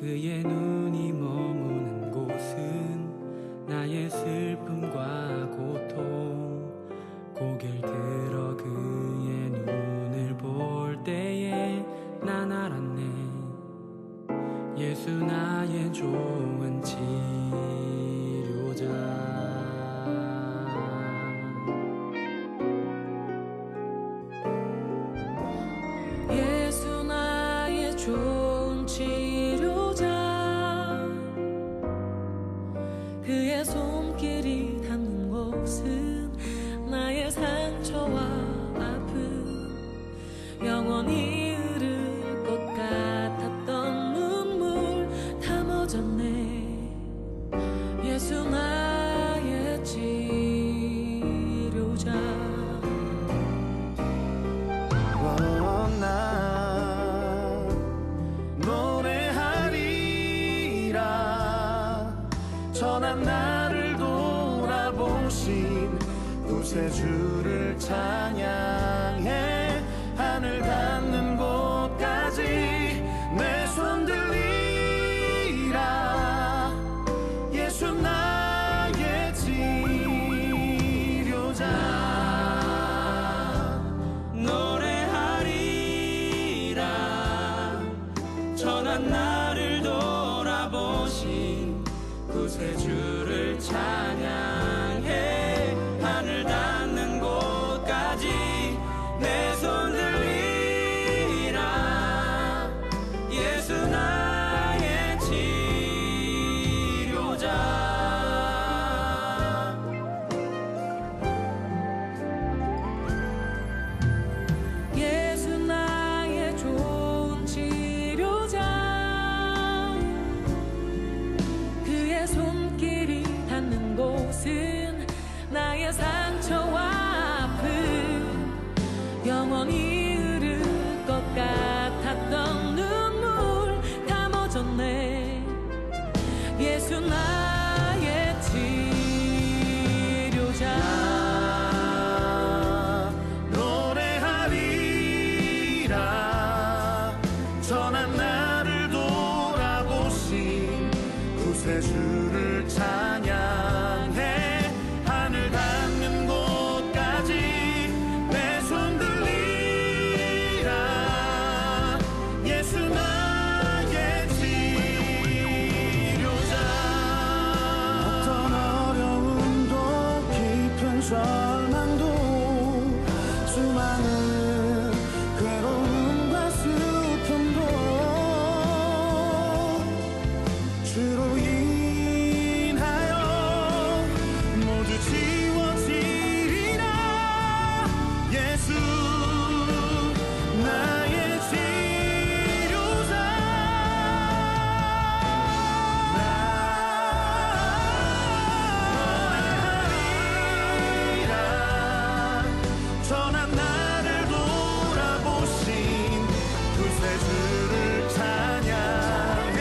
그의 눈이 머무는 곳은 나의 슬픔과 고통. 고개를 들어 그의 눈을 볼 때에 난 알았네. 예수 나의 좋은 치료자. 예수 나의 좋은 치료자. 그의 손길이 닿는 곳은 나의 상처와 아픔. 영원히 흐를 것 같았던 눈물 다 멎었네. 예수 나의 치료자. 나 노래하리라. 전한 나를 돌아보신 구세주를 찬양해. 하늘 닿는 곳까지 내 손 들리라. 예수 나의 치료자. 노래하리라. 전한 나를 돌아보신 구세주를 찬양해. 하늘 닿는 곳까지 내 손 들리라. 예수 나의 치료자. 예수 나의 좋은 치료자. 그의 손길이 닿는 곳은 나의 상처와 아픔. 영원히 흐를 것 같았던 눈물 다 멎었네. 예수 나의 치료자. 노래하리라. 전한 나를 돌아보신 구세주를 찬양해. 하늘 닿는 곳까지 내 손 들리라. 예수 나의 치료자. 어떤 어려움도 깊은 절망도 수많은 괴로움과 슬픔도 주로 인하여 모두 지워지리라. 예수 나의 치료자. 노래하리라. 전한 나를 돌아보신 구세주를 찬양해.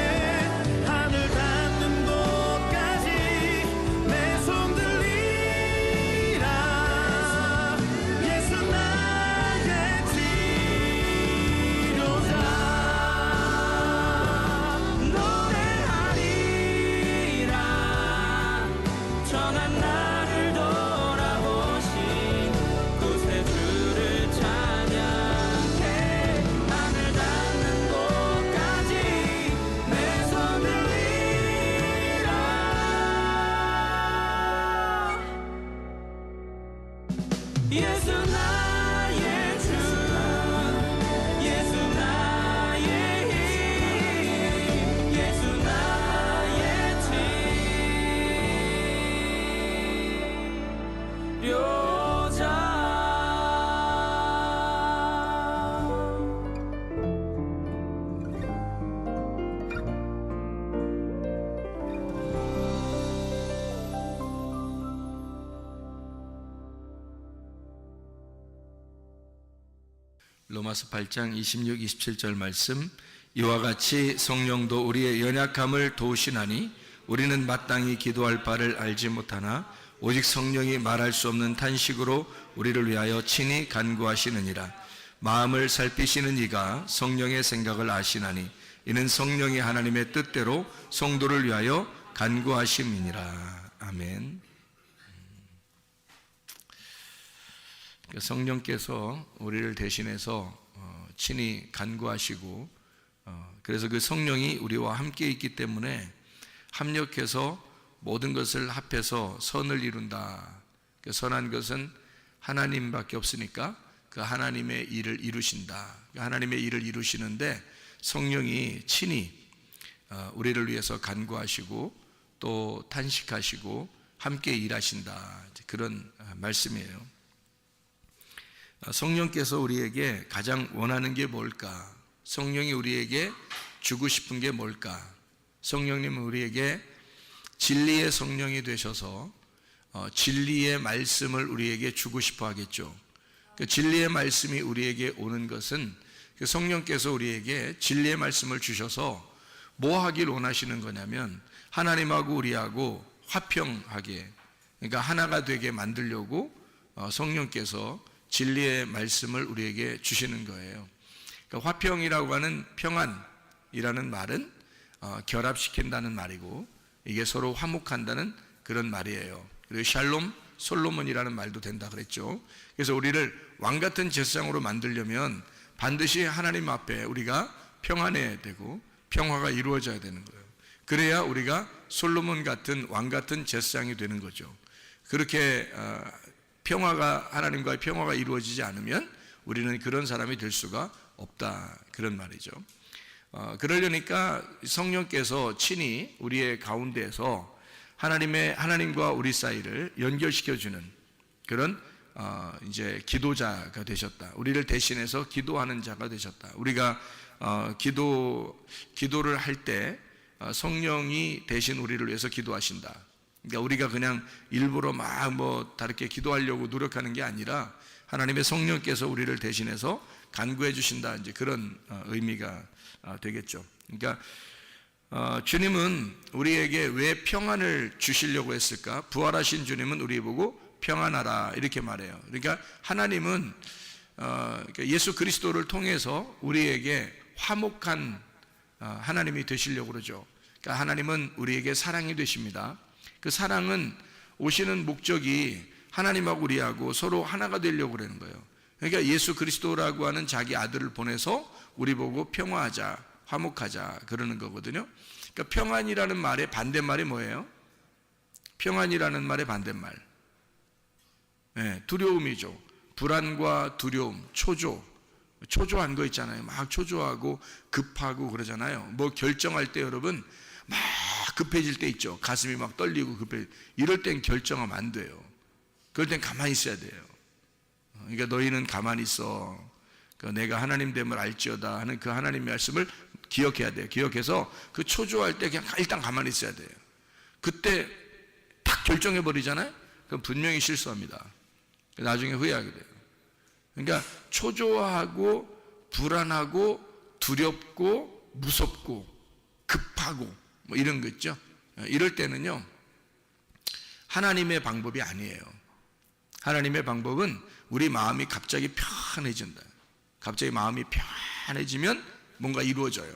하늘 닿는 곳까지 내 손 들리라. 예수 나의 치료자. 노래하리라. 전한 나를 돌아보신 구세주를 찬양해. 하늘 닿는 곳까지 내 손 들리라. 예수 나의 주. 예수 나의 힘. 예수 나의 치료자. 로마서 8장 26, 27절 말씀. 이와 같이 성령도 우리의 연약함을 도우시나니 우리는 마땅히 기도할 바를 알지 못하나 오직 성령이 말할 수 없는 탄식으로 우리를 위하여 친히 간구하시느니라. 마음을 살피시는 이가 성령의 생각을 아시나니 이는 성령이 하나님의 뜻대로 성도를 위하여 간구하심이니라. 아멘. 성령께서 우리를 대신해서 친히 간구하시고, 그래서 그 성령이 우리와 함께 있기 때문에 합력해서 모든 것을 합해서 선을 이룬다. 선한 것은 하나님밖에 없으니까 그 하나님의 일을 이루신다. 하나님의 일을 이루시는데 성령이 친히 우리를 위해서 간구하시고 또 탄식하시고 함께 일하신다. 그런 말씀이에요. 성령께서 우리에게 가장 원하는 게 뭘까? 성령이 우리에게 주고 싶은 게 뭘까? 성령님은 우리에게 진리의 성령이 되셔서 진리의 말씀을 우리에게 주고 싶어 하겠죠. 그 진리의 말씀이 우리에게 오는 것은 그 성령께서 우리에게 진리의 말씀을 주셔서 뭐 하길 원하시는 거냐면 하나님하고 우리하고 화평하게, 그러니까 하나가 되게 만들려고 성령께서 진리의 말씀을 우리에게 주시는 거예요. 그러니까 화평이라고 하는 평안이라는 말은 결합시킨다는 말이고, 이게 서로 화목한다는 그런 말이에요. 그리고 샬롬, 솔로몬이라는 말도 된다 그랬죠. 그래서 우리를 왕같은 제사장으로 만들려면 반드시 하나님 앞에 우리가 평안해야 되고 평화가 이루어져야 되는 거예요. 그래야 우리가 솔로몬 같은 왕 같은 제사장이 되는 거죠. 그렇게 하나님과의 평화가 이루어지지 않으면 우리는 그런 사람이 될 수가 없다, 그런 말이죠. 그러려니까 성령께서 친히 우리의 가운데에서 하나님과 우리 사이를 연결시켜주는 그런 이제 기도자가 되셨다. 우리를 대신해서 기도하는 자가 되셨다. 우리가 기도를 할 때 성령이 대신 우리를 위해서 기도하신다. 그러니까 우리가 그냥 일부러 다르게 기도하려고 노력하는 게 아니라 하나님의 성령께서 우리를 대신해서 간구해 주신다. 이제 그런 의미가 되겠죠. 그러니까 주님은 우리에게 왜 평안을 주시려고 했을까? 부활하신 주님은 우리 보고 평안하라 이렇게 말해요. 그러니까 하나님은 예수 그리스도를 통해서 우리에게 화목한 하나님이 되시려고 그러죠. 그러니까 하나님은 우리에게 사랑이 되십니다. 그 사랑은 오시는 목적이 하나님하고 우리하고 서로 하나가 되려고 그러는 거예요. 그러니까 예수 그리스도라고 하는 자기 아들을 보내서 우리 보고 평화하자, 화목하자 그러는 거거든요. 그러니까 평안이라는 말의 반대말이 뭐예요? 평안이라는 말의 반대말, 두려움이죠. 불안과 두려움, 초조한 거 있잖아요. 막 초조하고 급하고 그러잖아요. 뭐 결정할 때 여러분 막 급해질 때 있죠. 가슴이 막 떨리고 이럴 땐 결정하면 안 돼요. 그럴 땐 가만히 있어야 돼요. 그러니까 너희는 가만히 있어. 내가 하나님 됨을 알지어다 하는 그 하나님의 말씀을 기억해야 돼요. 기억해서 그 초조할 때 그냥 일단 가만히 있어야 돼요. 그때 딱 결정해 버리잖아요. 그럼 분명히 실수합니다. 나중에 후회하게 돼요. 그러니까 초조하고 불안하고 두렵고 무섭고 급하고 뭐 이런 거 있죠. 이럴 때는요 하나님의 방법이 아니에요. 하나님의 방법은 우리 마음이 갑자기 편해진다. 갑자기 마음이 편해지면 뭔가 이루어져요.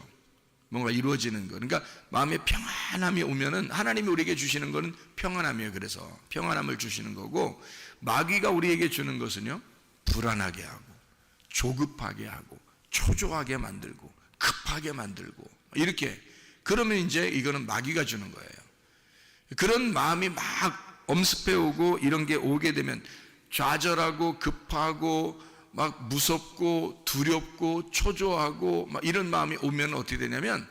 뭔가 이루어지는 거. 그러니까 마음의 평안함이 오면은 하나님이 우리에게 주시는 거는 평안함이에요. 그래서 평안함을 주시는 거고, 마귀가 우리에게 주는 것은요 불안하게 하고 조급하게 하고 초조하게 만들고 급하게 만들고 이렇게. 그러면 이제 이거는 마귀가 주는 거예요. 그런 마음이 막 엄습해 오고 이런 게 오게 되면 좌절하고 급하고 막 무섭고 두렵고 초조하고 막 이런 마음이 오면 어떻게 되냐면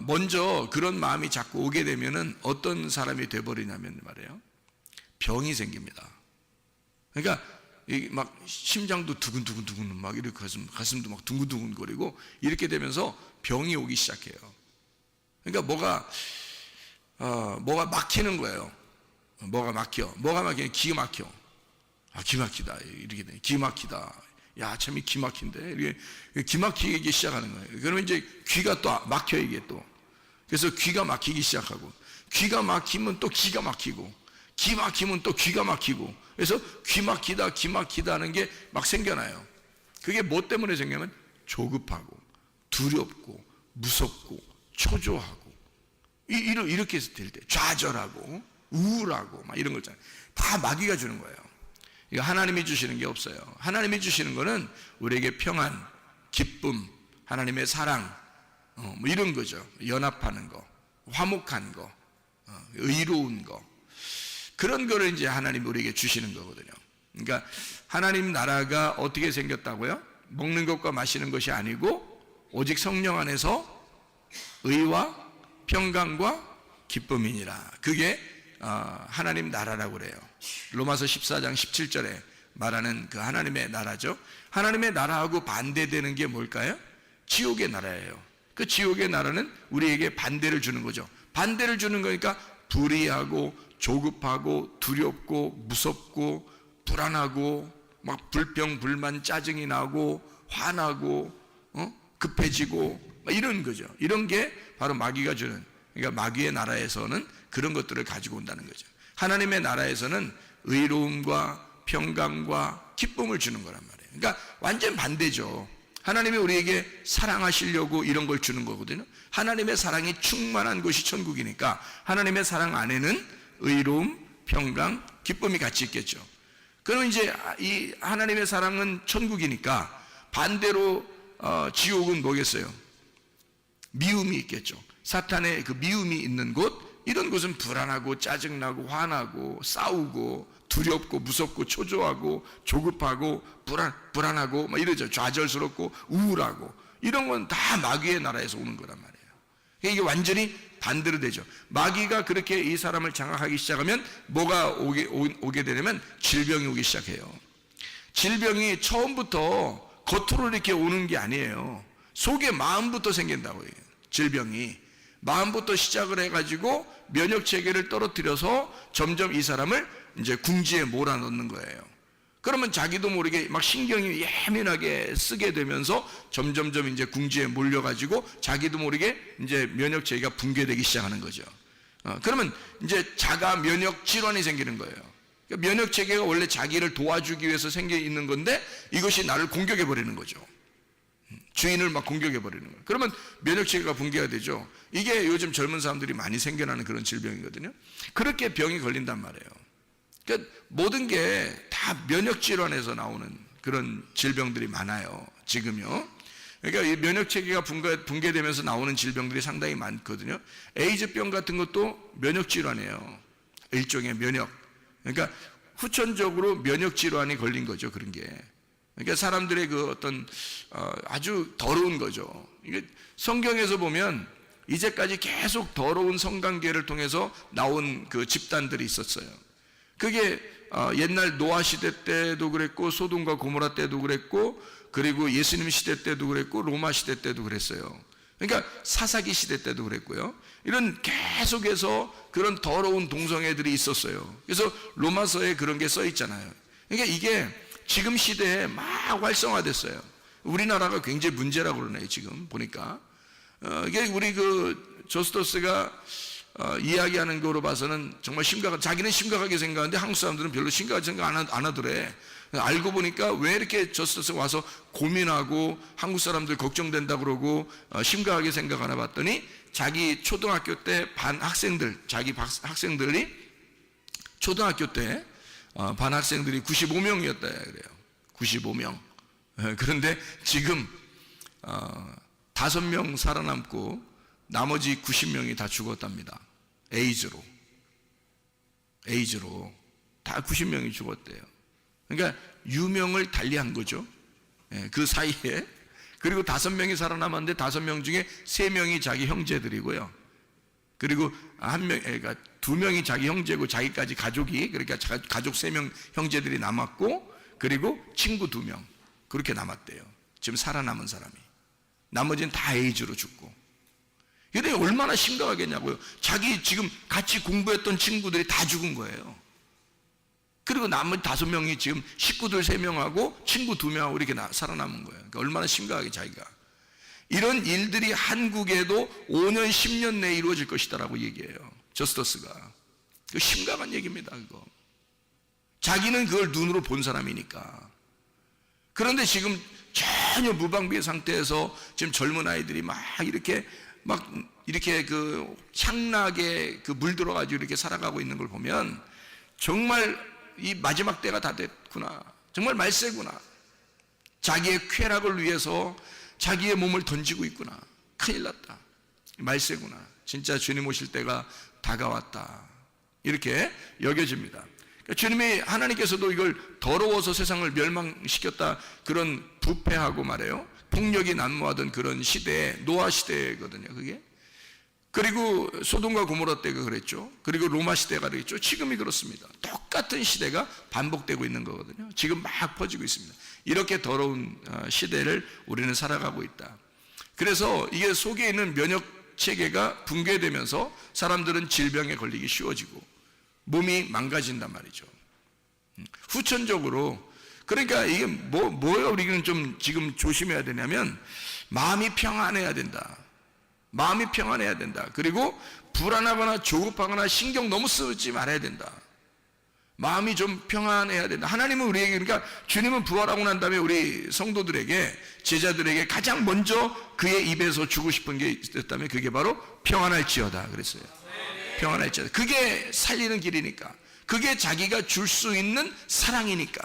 먼저 그런 마음이 자꾸 오게 되면은 어떤 사람이 돼버리냐면 말이에요 병이 생깁니다. 그러니까 막 심장도 두근두근 막 이렇게 가슴도 막 둥근둥근거리고 이렇게 되면서 병이 오기 시작해요. 그러니까 뭐가 막히는 거예요. 뭐가 막히면 기가 막혀. 기 막히다 이렇게 돼. 기 막히다. 야, 참 기 막힌데 이렇게 기 막히기 시작하는 거예요. 그러면 이제 귀가 또 막혀 이게 또. 그래서 귀가 막히기 시작하고 귀가 막히면 또 기가 막히고 기 막히면 또 귀가 막히고 그래서 귀 막히다 하는 게 막 생겨나요. 그게 뭐 때문에 생기냐면 조급하고 두렵고 무섭고 초조하고 이렇게 될 때 좌절하고 우울하고 막 이런 거 있잖아요. 다 마귀가 주는 거예요. 이거 하나님이 주시는 게 없어요. 하나님이 주시는 거는 우리에게 평안, 기쁨, 하나님의 사랑, 뭐 이런 거죠. 연합하는 거, 화목한 거, 의로운 거, 그런 거를 이제 하나님이 우리에게 주시는 거거든요. 그러니까 하나님 나라가 어떻게 생겼다고요? 먹는 것과 마시는 것이 아니고 오직 성령 안에서 의와 평강과 기쁨이니라. 그게 하나님 나라라고 그래요. 로마서 14장 17절에 말하는 그 하나님의 나라죠. 하나님의 나라하고 반대되는 게 뭘까요? 지옥의 나라예요. 그 지옥의 나라는 우리에게 반대를 주는 거죠. 반대를 주는 거니까 불의하고 조급하고 두렵고 무섭고 불안하고 막 불평 불만 짜증이 나고 화나고 급해지고 막 이런 거죠. 이런 게 바로 마귀가 주는, 그러니까 마귀의 나라에서는 그런 것들을 가지고 온다는 거죠. 하나님의 나라에서는 의로움과 평강과 기쁨을 주는 거란 말이에요. 그러니까 완전 반대죠. 하나님이 우리에게 사랑하시려고 이런 걸 주는 거거든요. 하나님의 사랑이 충만한 곳이 천국이니까 하나님의 사랑 안에는 의로움, 평강, 기쁨이 같이 있겠죠. 그럼 이제 이 하나님의 사랑은 천국이니까 반대로 지옥은 뭐겠어요? 미움이 있겠죠. 사탄의 그 미움이 있는 곳, 이런 곳은 불안하고 짜증나고 화나고 싸우고 두렵고 무섭고 초조하고 조급하고 불안하고 막 이러죠. 좌절스럽고 우울하고 이런 건 다 마귀의 나라에서 오는 거란 말이에요. 이게 완전히 반대로 되죠. 마귀가 그렇게 이 사람을 장악하기 시작하면 뭐가 오게 되냐면 질병이 오기 시작해요. 질병이 처음부터 겉으로 이렇게 오는 게 아니에요. 속에 마음부터 생긴다고 해요. 질병이 마음부터 시작을 해가지고 면역 체계를 떨어뜨려서 점점 이 사람을 이제 궁지에 몰아넣는 거예요. 그러면 자기도 모르게 막 신경이 예민하게 쓰게 되면서 점점점 이제 궁지에 몰려가지고 자기도 모르게 이제 면역 체계가 붕괴되기 시작하는 거죠. 그러면 이제 자가 면역 질환이 생기는 거예요. 그러니까 면역 체계가 원래 자기를 도와주기 위해서 생겨 있는 건데 이것이 나를 공격해 버리는 거죠. 주인을 막 공격해 버리는 거예요. 그러면 면역 체계가 붕괴가 되죠. 이게 요즘 젊은 사람들이 많이 생겨나는 그런 질병이거든요. 그렇게 병이 걸린단 말이에요. 그러니까 모든 게 다 면역 질환에서 나오는 그런 질병들이 많아요. 지금요. 그러니까 이 면역 체계가 붕괴되면서 나오는 질병들이 상당히 많거든요. 에이즈병 같은 것도 면역 질환이에요. 일종의 면역. 그러니까 후천적으로 면역 질환이 걸린 거죠. 그런 게. 그러니까 사람들의 그 어떤 아주 더러운 거죠. 이게 성경에서 보면 이제까지 계속 더러운 성관계를 통해서 나온 그 집단들이 있었어요. 그게 옛날 노아 시대 때도 그랬고 소돔과 고모라 때도 그랬고 그리고 예수님 시대 때도 그랬고 로마 시대 때도 그랬어요. 그러니까 사사기 시대 때도 그랬고요. 이런 계속해서 그런 더러운 동성애들이 있었어요. 그래서 로마서에 그런 게 써 있잖아요. 그러니까 이게 지금 시대에 막 활성화됐어요. 우리나라가 굉장히 문제라고 그러네요. 지금 보니까 이게 우리 그 조스토스가 이야기하는 거로 봐서는 정말 자기는 심각하게 생각하는데 한국 사람들은 별로 심각하게 생각 안 하더래. 알고 보니까 왜 이렇게 저스토스가 와서 고민하고 한국 사람들 걱정된다 그러고 심각하게 생각하나 봤더니 자기 초등학교 때 반 학생들, 자기 학생들이 초등학교 때 반 학생들이 95명이었다 그래요. 95명. 그런데 지금 5명 살아남고 나머지 90명이 다 죽었답니다. 에이즈로 다 90명이 죽었대요. 그러니까 유명을 달리한 거죠. 그 사이에. 그리고 5명이 살아남았는데 5명 중에 3명이 자기 형제들이고요. 그리고 그러니까 2명이 자기 형제고 자기까지 가족이, 그러니까 가족 3명 형제들이 남았고 그리고 친구 2명 그렇게 남았대요. 지금 살아남은 사람이. 나머지는 다 에이즈로 죽고. 이게 얼마나 심각하겠냐고요. 자기 지금 같이 공부했던 친구들이 다 죽은 거예요. 그리고 나머지 5명이 지금 식구들 3명하고 친구 2명하고 이렇게 살아남은 거예요. 그러니까 얼마나 심각하게 자기가. 이런 일들이 한국에도 5년 10년 내에 이루어질 것이다라고 얘기해요. 저스토스가. 그 심각한 얘기입니다. 그거. 자기는 그걸 눈으로 본 사람이니까. 그런데 지금 전혀 무방비의 상태에서 지금 젊은 아이들이 막 이렇게 그 향락에 그 물들어가지고 이렇게 살아가고 있는 걸 보면 정말 이 마지막 때가 다 됐구나. 정말 말세구나. 자기의 쾌락을 위해서 자기의 몸을 던지고 있구나. 큰일 났다. 말세구나. 진짜 주님 오실 때가 다가왔다. 이렇게 여겨집니다. 그러니까 주님이, 하나님께서도 이걸 더러워서 세상을 멸망시켰다, 그런 부패하고 말해요, 폭력이 난무하던 그런 시대에, 노아 시대거든요 그게. 그리고 소돔과 고모라 때가 그랬죠. 그리고 로마 시대가 그랬죠. 지금이 그렇습니다. 똑같은 시대가 반복되고 있는 거거든요. 지금 막 퍼지고 있습니다. 이렇게 더러운 시대를 우리는 살아가고 있다. 그래서 이게 속에 있는 면역 체계가 붕괴되면서 사람들은 질병에 걸리기 쉬워지고 몸이 망가진단 말이죠. 후천적으로. 그러니까 이게 뭐가 우리는 좀 지금 조심해야 되냐면, 마음이 평안해야 된다. 마음이 평안해야 된다. 그리고 불안하거나 조급하거나 신경 너무 쓰지 말아야 된다. 마음이 좀 평안해야 된다. 하나님은 우리에게, 그러니까 주님은 부활하고 난 다음에 우리 성도들에게, 제자들에게 가장 먼저 그의 입에서 주고 싶은 게 있었다면 그게 바로 평안할지어다 그랬어요. 평안할지어다. 그게 살리는 길이니까. 그게 자기가 줄 수 있는 사랑이니까.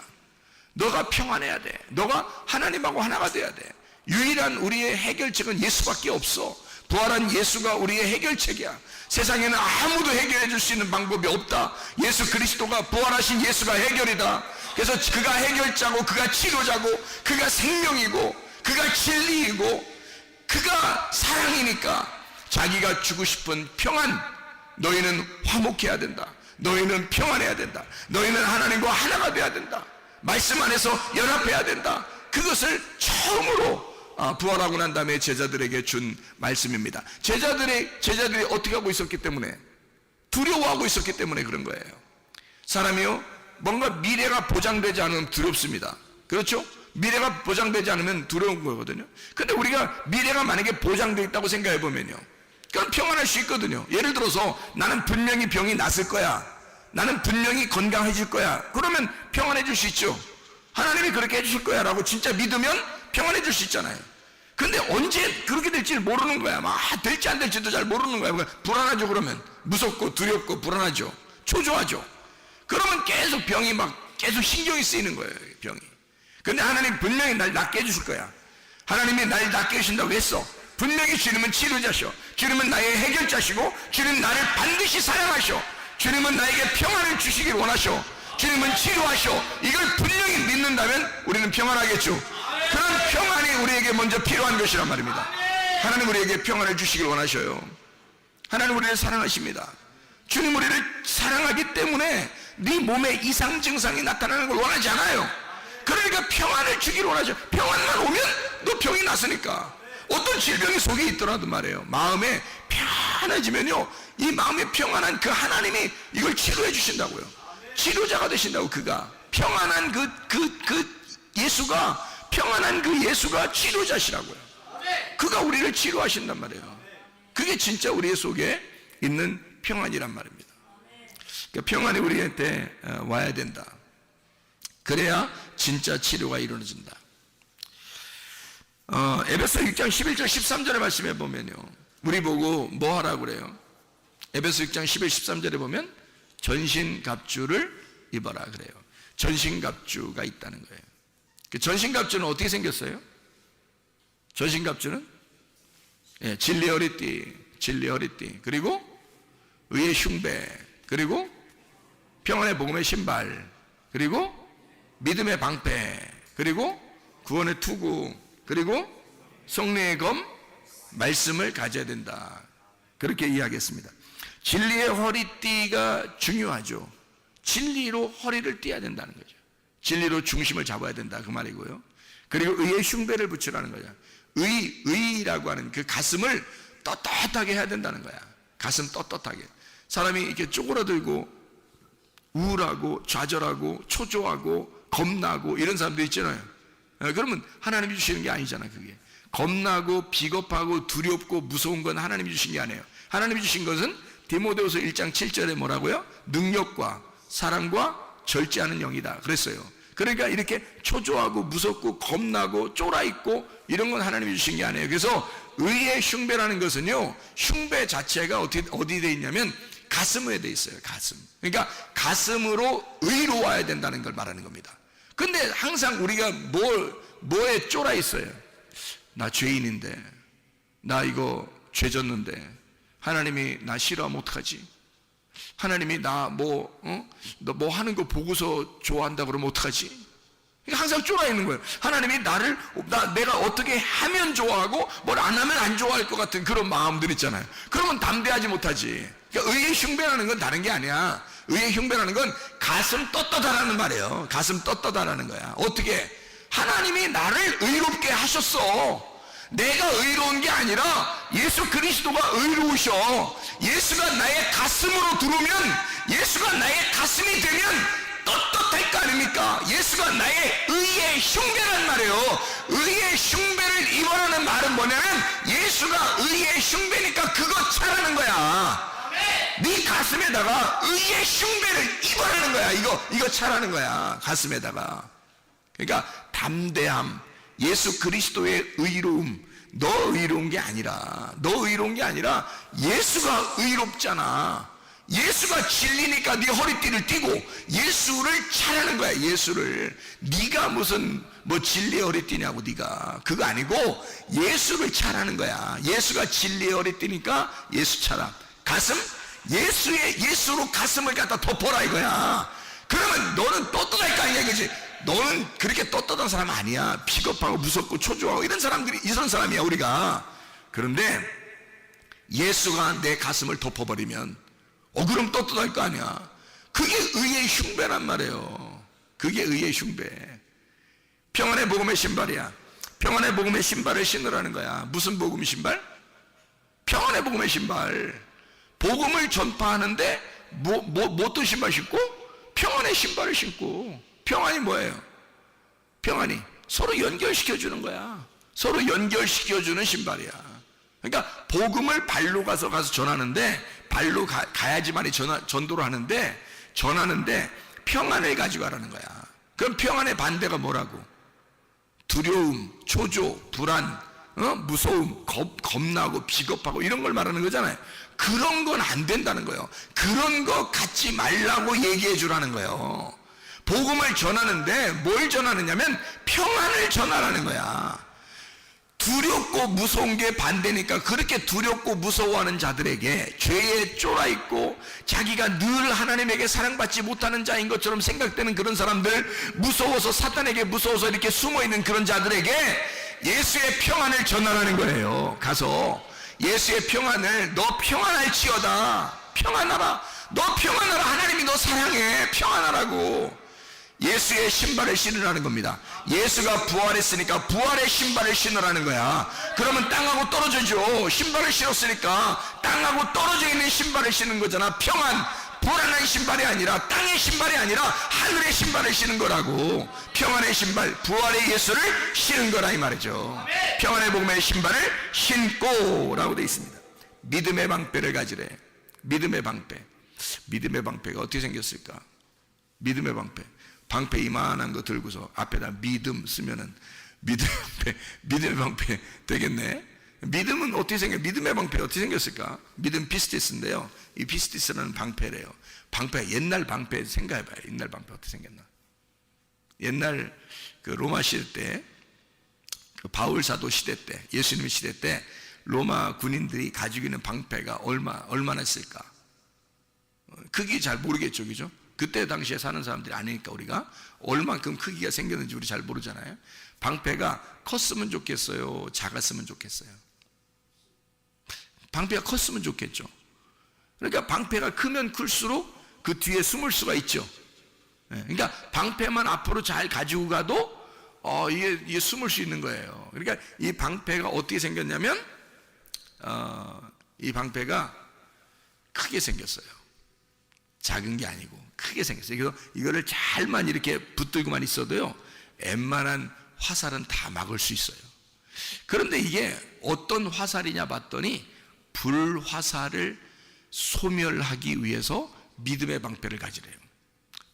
너가 평안해야 돼. 너가 하나님하고 하나가 돼야 돼. 유일한 우리의 해결책은 예수밖에 없어. 부활한 예수가 우리의 해결책이야. 세상에는 아무도 해결해 줄 수 있는 방법이 없다. 예수 그리스도가, 부활하신 예수가 해결이다. 그래서 그가 해결자고, 그가 치료자고, 그가 생명이고, 그가 진리이고, 그가 사랑이니까 자기가 주고 싶은 평안, 너희는 화목해야 된다. 너희는 평안해야 된다. 너희는 하나님과 하나가 돼야 된다. 말씀 안에서 연합해야 된다. 그것을 처음으로 부활하고 난 다음에 제자들에게 준 말씀입니다. 제자들이 어떻게 하고 있었기 때문에, 두려워하고 있었기 때문에 그런 거예요. 사람이요, 뭔가 미래가 보장되지 않으면 두렵습니다. 그렇죠? 미래가 보장되지 않으면 두려운 거거든요. 근데 우리가 미래가 만약에 보장되어 있다고 생각해 보면요, 그럼 평안할 수 있거든요. 예를 들어서 나는 분명히 병이 났을 거야, 나는 분명히 건강해질 거야, 그러면 평안해질 수 있죠. 하나님이 그렇게 해주실 거야 라고 진짜 믿으면 평안해질 수 있잖아요. 근데 언제 그렇게 될지 모르는 거야. 될지 안 될지도 잘 모르는 거야. 불안하죠. 그러면 무섭고 두렵고 불안하죠. 초조하죠. 그러면 계속 병이 계속 신경이 쓰이는 거예요, 병이. 근데 하나님 분명히 날 낫게 해주실 거야. 하나님이 날 낫게 해주신다고 했어. 분명히 주님은 치료자셔. 주님은 나의 해결자시고, 주님은 나를 반드시 사랑하셔. 주님은 나에게 평안을 주시길 원하셔. 주님은 치료하셔. 이걸 분명히 믿는다면 우리는 평안하겠죠. 그런 평안이 우리에게 먼저 필요한 것이란 말입니다. 하나님 우리에게 평안을 주시길 원하셔요. 하나님 우리를 사랑하십니다. 주님 우리를 사랑하기 때문에 네 몸에 이상 증상이 나타나는 걸 원하지 않아요. 그러니까 평안을 주길 원하죠. 평안만 오면 너 병이 났으니까. 어떤 질병이 속에 있더라도 말이에요, 마음에 편해지면요, 이 마음에 평안한 그 하나님이 이걸 치료해 주신다고요. 치료자가 되신다고. 그가 평안한 예수가, 평안한 그 예수가 치료자시라고요. 그가 우리를 치료하신단 말이에요. 그게 진짜 우리 속에 있는 평안이란 말입니다. 그러니까 평안이 우리한테 와야 된다. 그래야 진짜 치료가 이루어진다. 에베소 6장 11절 13절의 말씀에 보면요, 우리 보고 뭐 하라고 그래요? 에베소 6장 11, 13절에 보면 전신갑주를 입어라 그래요. 전신갑주가 있다는 거예요. 그 전신갑주는 어떻게 생겼어요? 전신갑주는 진리의 허리띠, 그리고 의의 흉배, 그리고 평안의 복음의 신발, 그리고 믿음의 방패, 그리고 구원의 투구, 그리고 성령의 검, 말씀을 가져야 된다. 그렇게 이야기했습니다. 진리의 허리띠가 중요하죠. 진리로 허리를 띠어야 된다는 거죠. 진리로 중심을 잡아야 된다 그 말이고요. 그리고 의의 흉배를 붙이라는 거죠. 의라고 하는 그 가슴을 떳떳하게 해야 된다는 거야. 가슴 떳떳하게. 사람이 이렇게 쪼그라들고 우울하고 좌절하고 초조하고 겁나고 이런 사람도 있잖아요. 그러면 하나님이 주시는 게 아니잖아. 그게 겁나고 비겁하고 두렵고 무서운 건 하나님이 주신 게 아니에요. 하나님이 주신 것은 디모데후서 1장 7절에 뭐라고요? 능력과 사랑과 절제하는 영이다 그랬어요. 그러니까 이렇게 초조하고 무섭고 겁나고 쫄아있고 이런 건 하나님이 주신 게 아니에요. 그래서 의의 흉배라는 것은요, 흉배 자체가 어디 돼 있냐면 가슴에 돼 있어요. 가슴. 그러니까 가슴으로 의로워야 된다는 걸 말하는 겁니다. 근데 항상 우리가 뭐에 쫄아 있어요. 나 죄인인데, 나 이거 죄 졌는데 하나님이 나 싫어하면 어떡하지? 하나님이 나 너 뭐 하는 거 보고서 좋아한다 그러면 어떡하지? 그러니까 항상 쫄아 있는 거예요. 하나님이 내가 어떻게 하면 좋아하고 뭘 안 하면 안 좋아할 것 같은 그런 마음들 있잖아요. 그러면 담대하지 못하지. 그러니까 의의 흉배라는 건 다른 게 아니야. 의의 흉배라는 건 가슴 떳떳하라는 말이에요. 가슴 떳떳하라는 거야. 어떻게? 하나님이 나를 의롭게 하셨어. 내가 의로운 게 아니라 예수 그리스도가 의로우셔. 예수가 나의 가슴으로 들어오면, 예수가 나의 가슴이 되면 떳떳할 거 아닙니까? 예수가 나의 의의 흉배란 말이에요. 의의 흉배를 입어라는 말은 뭐냐면 예수가 의의 흉배니까 그거 차라는 거야. 네 가슴에다가 의의 흉배를 입어라는 거야. 이거 차라는 거야. 가슴에다가. 그러니까 담대함, 예수 그리스도의 의로움. 너 의로운 게 아니라 예수가 의롭잖아. 예수가 진리니까 네 허리띠를 띠고 예수를 차라는 거야. 예수를. 네가 무슨 진리의 허리띠냐고. 네가 그거 아니고 예수를 차라는 거야. 예수가 진리의 허리띠니까 예수 차라. 가슴? 예수로 가슴을 갖다 덮어라 이거야. 그러면 너는 떳떳할 거 아니야, 그지? 너는 그렇게 떳떳한 사람 아니야. 비겁하고 무섭고 초조하고 이런 사람이야 우리가. 그런데 예수가 내 가슴을 덮어버리면 그럼 떳떳할 거 아니야. 그게 의의 흉배란 말이에요. 그게 의의 흉배. 평안의 복음의 신발이야. 평안의 복음의 신발을 신으라는 거야. 무슨 복음 신발? 평안의 복음의 신발. 복음을 전파하는데 어떤 신발 신고? 평안의 신발을 신고. 평안이 뭐예요? 평안이 서로 연결시켜주는 거야. 서로 연결시켜주는 신발이야. 그러니까 복음을 발로 가서 전하는데, 발로 가야지만이 전도를 하는데, 전하는데 평안을 가지고 가라는 거야. 그럼 평안의 반대가 뭐라고? 두려움, 초조, 불안, 무서움, 겁나고 비겁하고 이런 걸 말하는 거잖아요. 그런 건 안 된다는 거예요. 그런 거 갖지 말라고 얘기해 주라는 거예요. 복음을 전하는데 뭘 전하느냐면 평안을 전하라는 거야. 두렵고 무서운 게 반대니까 그렇게 두렵고 무서워하는 자들에게, 죄에 쫄아있고 자기가 늘 하나님에게 사랑받지 못하는 자인 것처럼 생각되는 그런 사람들, 무서워서 사탄에게 무서워서 이렇게 숨어있는 그런 자들에게 예수의 평안을 전하라는 거예요. 가서 예수의 평안을, 너 평안할지어다, 평안하라, 너 평안하라, 하나님이 너 사랑해, 평안하라고. 예수의 신발을 신으라는 겁니다. 예수가 부활했으니까 부활의 신발을 신으라는 거야. 그러면 땅하고 떨어져죠. 신발을 신었으니까 땅하고 떨어져 있는 신발을 신는 거잖아. 평안, 불안한 신발이 아니라, 땅의 신발이 아니라 하늘의 신발을 신은 거라고. 평안의 신발, 부활의 예수를 신은 거라 이 말이죠. 평안의 복음의 신발을 신고 라고 되어 있습니다. 믿음의 방패를 가지래. 믿음의 방패. 믿음의 방패가 어떻게 생겼을까? 믿음의 방패 이만한 거 들고서 앞에다 믿음 쓰면은 믿음의 방패 되겠네. 믿음은 어떻게 믿음의 방패 어떻게 생겼을까? 믿음 피스티스인데요. 이 피스티스라는 방패래요. 방패, 옛날 방패 생각해봐요. 옛날 방패 어떻게 생겼나? 옛날 그 로마 시대 때, 그 바울 사도 시대 때, 예수님 시대 때 로마 군인들이 가지고 있는 방패가 얼마나 쓸까? 크기 잘 모르겠죠, 그죠? 그때 당시에 사는 사람들이 아니니까 우리가 얼만큼 크기가 생겼는지 우리 잘 모르잖아요. 방패가 컸으면 좋겠어요, 작았으면 좋겠어요? 방패가 컸으면 좋겠죠. 그러니까 방패가 크면 클수록 그 뒤에 숨을 수가 있죠. 그러니까 방패만 앞으로 잘 가지고 가도 이게 숨을 수 있는 거예요. 그러니까 이 방패가 어떻게 생겼냐면 이 방패가 크게 생겼어요. 작은 게 아니고 크게 생겼어요. 그래서 이거를 잘만 이렇게 붙들고만 있어도요, 웬만한 화살은 다 막을 수 있어요. 그런데 이게 어떤 화살이냐 봤더니 불화살을 소멸하기 위해서 믿음의 방패를 가지래요.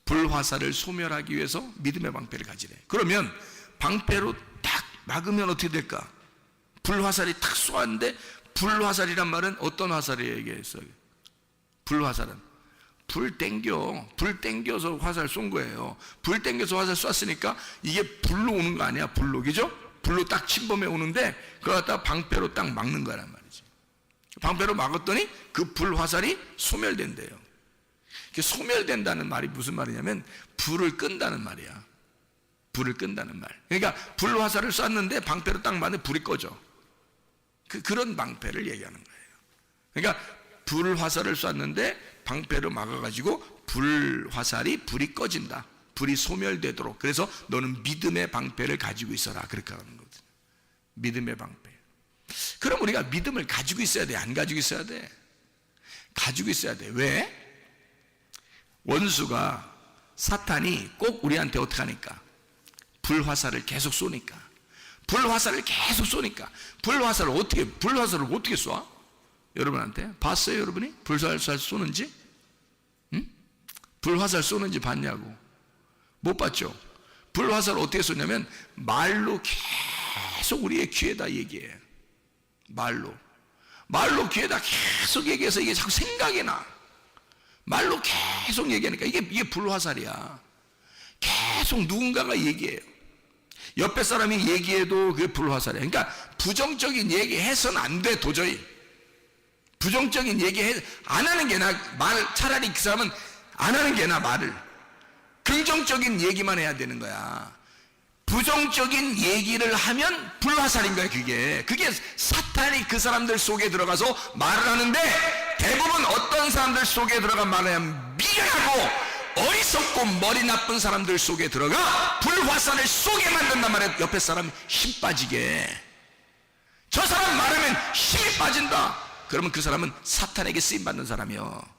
불화살을 소멸하기 위해서 믿음의 방패를 가지래. 그러면 방패로 딱 막으면 어떻게 될까? 불화살이 탁 쏘았는데, 불화살이란 말은 어떤 화살을 얘기했어요? 불화살은 불 땡겨서 화살 쏜 거예요. 불 땡겨서 화살 쐈으니까 이게 불로 오는 거 아니야? 불로, 그죠? 불로 딱 침범해 오는데 그걸 갖다가 방패로 딱 막는 거란 말이지. 방패로 막았더니 그 불화살이 소멸된대요. 소멸된다는 말이 무슨 말이냐면 불을 끈다는 말이야. 불을 끈다는 말. 그러니까 불화살을 쐈는데 방패로 딱 맞는데 불이 꺼져. 그런 방패를 얘기하는 거예요. 그러니까 불화살을 쐈는데 방패로 막아가지고 불이 꺼진다. 불이 소멸되도록. 그래서 너는 믿음의 방패를 가지고 있어라. 그렇게 하는 거거든. 믿음의 방패. 그럼 우리가 믿음을 가지고 있어야 돼? 안 가지고 있어야 돼? 가지고 있어야 돼. 왜? 원수가, 사탄이 꼭 우리한테 어떻게 하니까? 불화살을 계속 쏘니까. 불화살을 어떻게 쏴? 여러분한테 봤어요? 여러분이 불화살 쏘는지? 응? 불화살 쏘는지 봤냐고? 못 봤죠? 불화살을 어떻게 쏘냐면 말로 계속 우리의 귀에다 얘기해. 말로 귀에다 계속 얘기해서 이게 자꾸 생각이 나. 말로 계속 얘기하니까 이게 불화살이야. 계속 누군가가 얘기해요. 옆에 사람이 얘기해도 그게 불화살이야. 그러니까 부정적인 얘기 해서는 안 돼. 도저히 부정적인 얘기 안 하는 게 나아. 차라리 그 사람은 안 하는 게 나아. 말을 긍정적인 얘기만 해야 되는 거야. 부정적인 얘기를 하면 불화살인 거야. 그게 사탄이 그 사람들 속에 들어가서 말을 하는데, 대부분 어떤 사람들 속에 들어가 말하면 미련하고 어리석고 머리 나쁜 사람들 속에 들어가 불화살을 쏘게 만든단 말이야. 옆에 사람 힘 빠지게. 저 사람 말하면 힘이 빠진다. 그러면 그 사람은 사탄에게 쓰임받는 사람이요.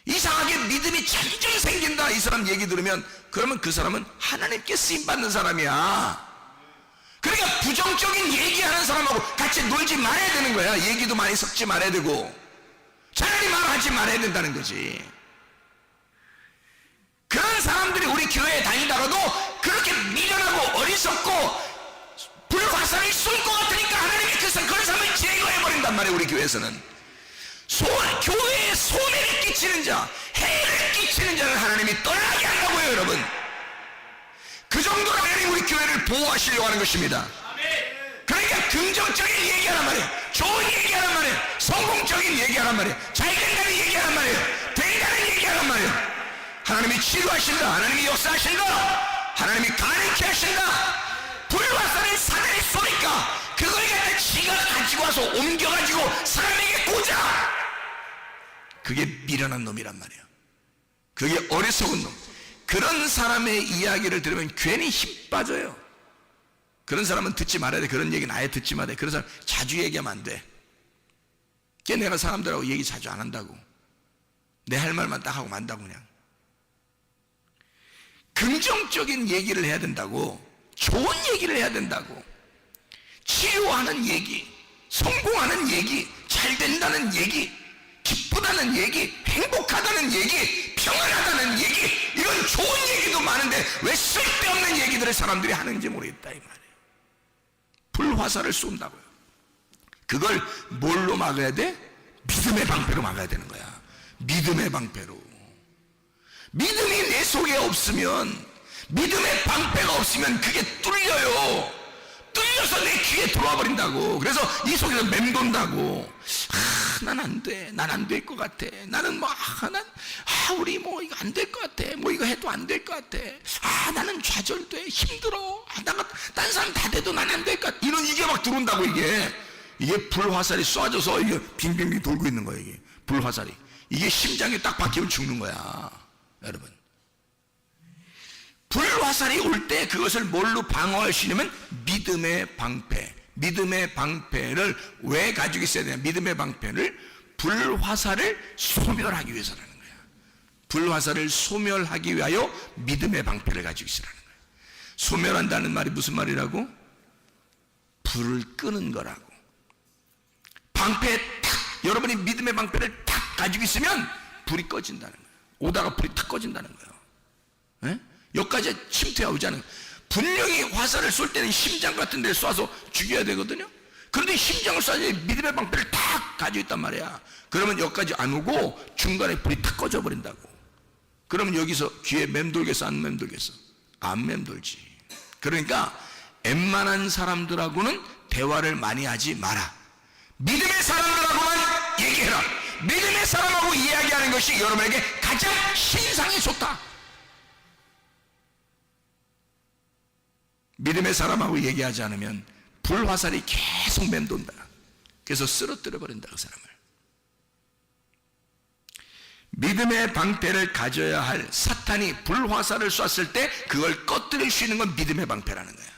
이상하게 믿음이 점점 생긴다. 이 사람 얘기 들으면, 그러면 그 사람은 하나님께 쓰임받는 사람이야. 그러니까 부정적인 얘기하는 사람하고 같이 놀지 말아야 되는 거야. 얘기도 많이 섞지 말아야 되고, 차라리 말하지 말아야 된다는 거지. 그런 사람들이 우리 교회에 다니다가도 그렇게 미련하고 어리석고 불화살이 쏠 것 같으니까 하나님이 그런 사람을 제거해버린단 말이에요. 우리 교회에서는 교회에 손해를 끼치는 자, 해를 끼치는 자를 하나님이 떠나게 한다고요. 여러분, 그 정도로 하나님 우리 교회를 보호하시려고 하는 것입니다. 그러니까 긍정적인 얘기하란 말이에요. 좋은 얘기하란 말이에요. 성공적인 얘기하란 말이에요. 잘 된다는 얘기하란 말이에요. 된다는 얘기하란 말이에요. 하나님이 치료하신다. 하나님이 역사하신다. 하나님이 가르쳐 하신다. 불화살을 사단이 쏘니까 그걸 갖다 지가 가지고 와서 옮겨가지고 사람에게 꽂아. 그게 미련한 놈이란 말이에요. 그게 어리석은 놈. 그런 사람의 이야기를 들으면 괜히 힘 빠져요. 그런 사람은 듣지 말아야 돼. 그런 얘기는 아예 듣지 말아야 돼. 그런 사람 자주 얘기하면 안 돼. 걔 내가 사람들하고 얘기 자주 안 한다고. 내 할 말만 딱 하고 만다고. 그냥 긍정적인 얘기를 해야 된다고. 좋은 얘기를 해야 된다고. 치료하는 얘기, 성공하는 얘기, 잘 된다는 얘기, 기쁘다는 얘기, 행복하다는 얘기, 평안하다는 얘기, 이런 좋은 얘기도 많은데 왜 쓸데없는 얘기들을 사람들이 하는지 모르겠다 이 말이에요. 불화살을 쏜다고요. 그걸 뭘로 막아야 돼? 믿음의 방패로 막아야 되는 거야. 믿음의 방패로. 믿음이 내 속에 없으면, 믿음의 방패가 없으면 그게 뚫려요. 뚫려서 내 귀에 들어와 버린다고. 그래서 이 속에서 맴돈다고. 난 안 돼. 난 안 될 것 같아. 나는 우리 이거 안 될 것 같아. 이거 해도 안 될 것 같아. 나는 좌절돼. 힘들어. 딴 사람 다 돼도 난 안 될 것 같아. 이게 막 들어온다고. 이게 불화살이 쏴져서 이게 빙빙빙 돌고 있는 거예요. 이게 불화살이. 이게 심장에 딱 박히면 죽는 거야. 여러분, 불화살이 올 때 그것을 뭘로 방어할 수 있냐면 믿음의 방패. 믿음의 방패를 왜 가지고 있어야 되냐? 믿음의 방패를 불화살을 소멸하기 위해서라는 거야. 불화살을 소멸하기 위하여 믿음의 방패를 가지고 있으라는 거야. 소멸한다는 말이 무슨 말이라고? 불을 끄는 거라고. 방패에 탁, 여러분이 믿음의 방패를 탁 가지고 있으면 불이 꺼진다는 거야. 오다가 불이 탁 꺼진다는 거예요. 예? 여기까지 침투가 오지 않은 거예요. 분명히 화살을 쏠 때는 심장 같은 데를 쏴서 죽여야 되거든요. 그런데 심장을 쏴야지 믿음의 방패를 탁 가지고 있단 말이야. 그러면 여기까지 안 오고 중간에 불이 탁 꺼져 버린다고. 그러면 여기서 귀에 맴돌겠어, 안 맴돌겠어? 안 맴돌지. 그러니까 웬만한 사람들하고는 대화를 많이 하지 마라. 믿음의 사람들하고만 얘기해라. 믿음의 사람하고 이야기하는 것이 여러분에게 가장 신상이 좋다. 믿음의 사람하고 얘기하지 않으면 불화살이 계속 맴돈다. 그래서 쓰러뜨려 버린다, 그 사람을. 믿음의 방패를 가져야 할 사탄이 불화살을 쐈을 때 그걸 꺼뜨릴 수 있는 건 믿음의 방패라는 거야.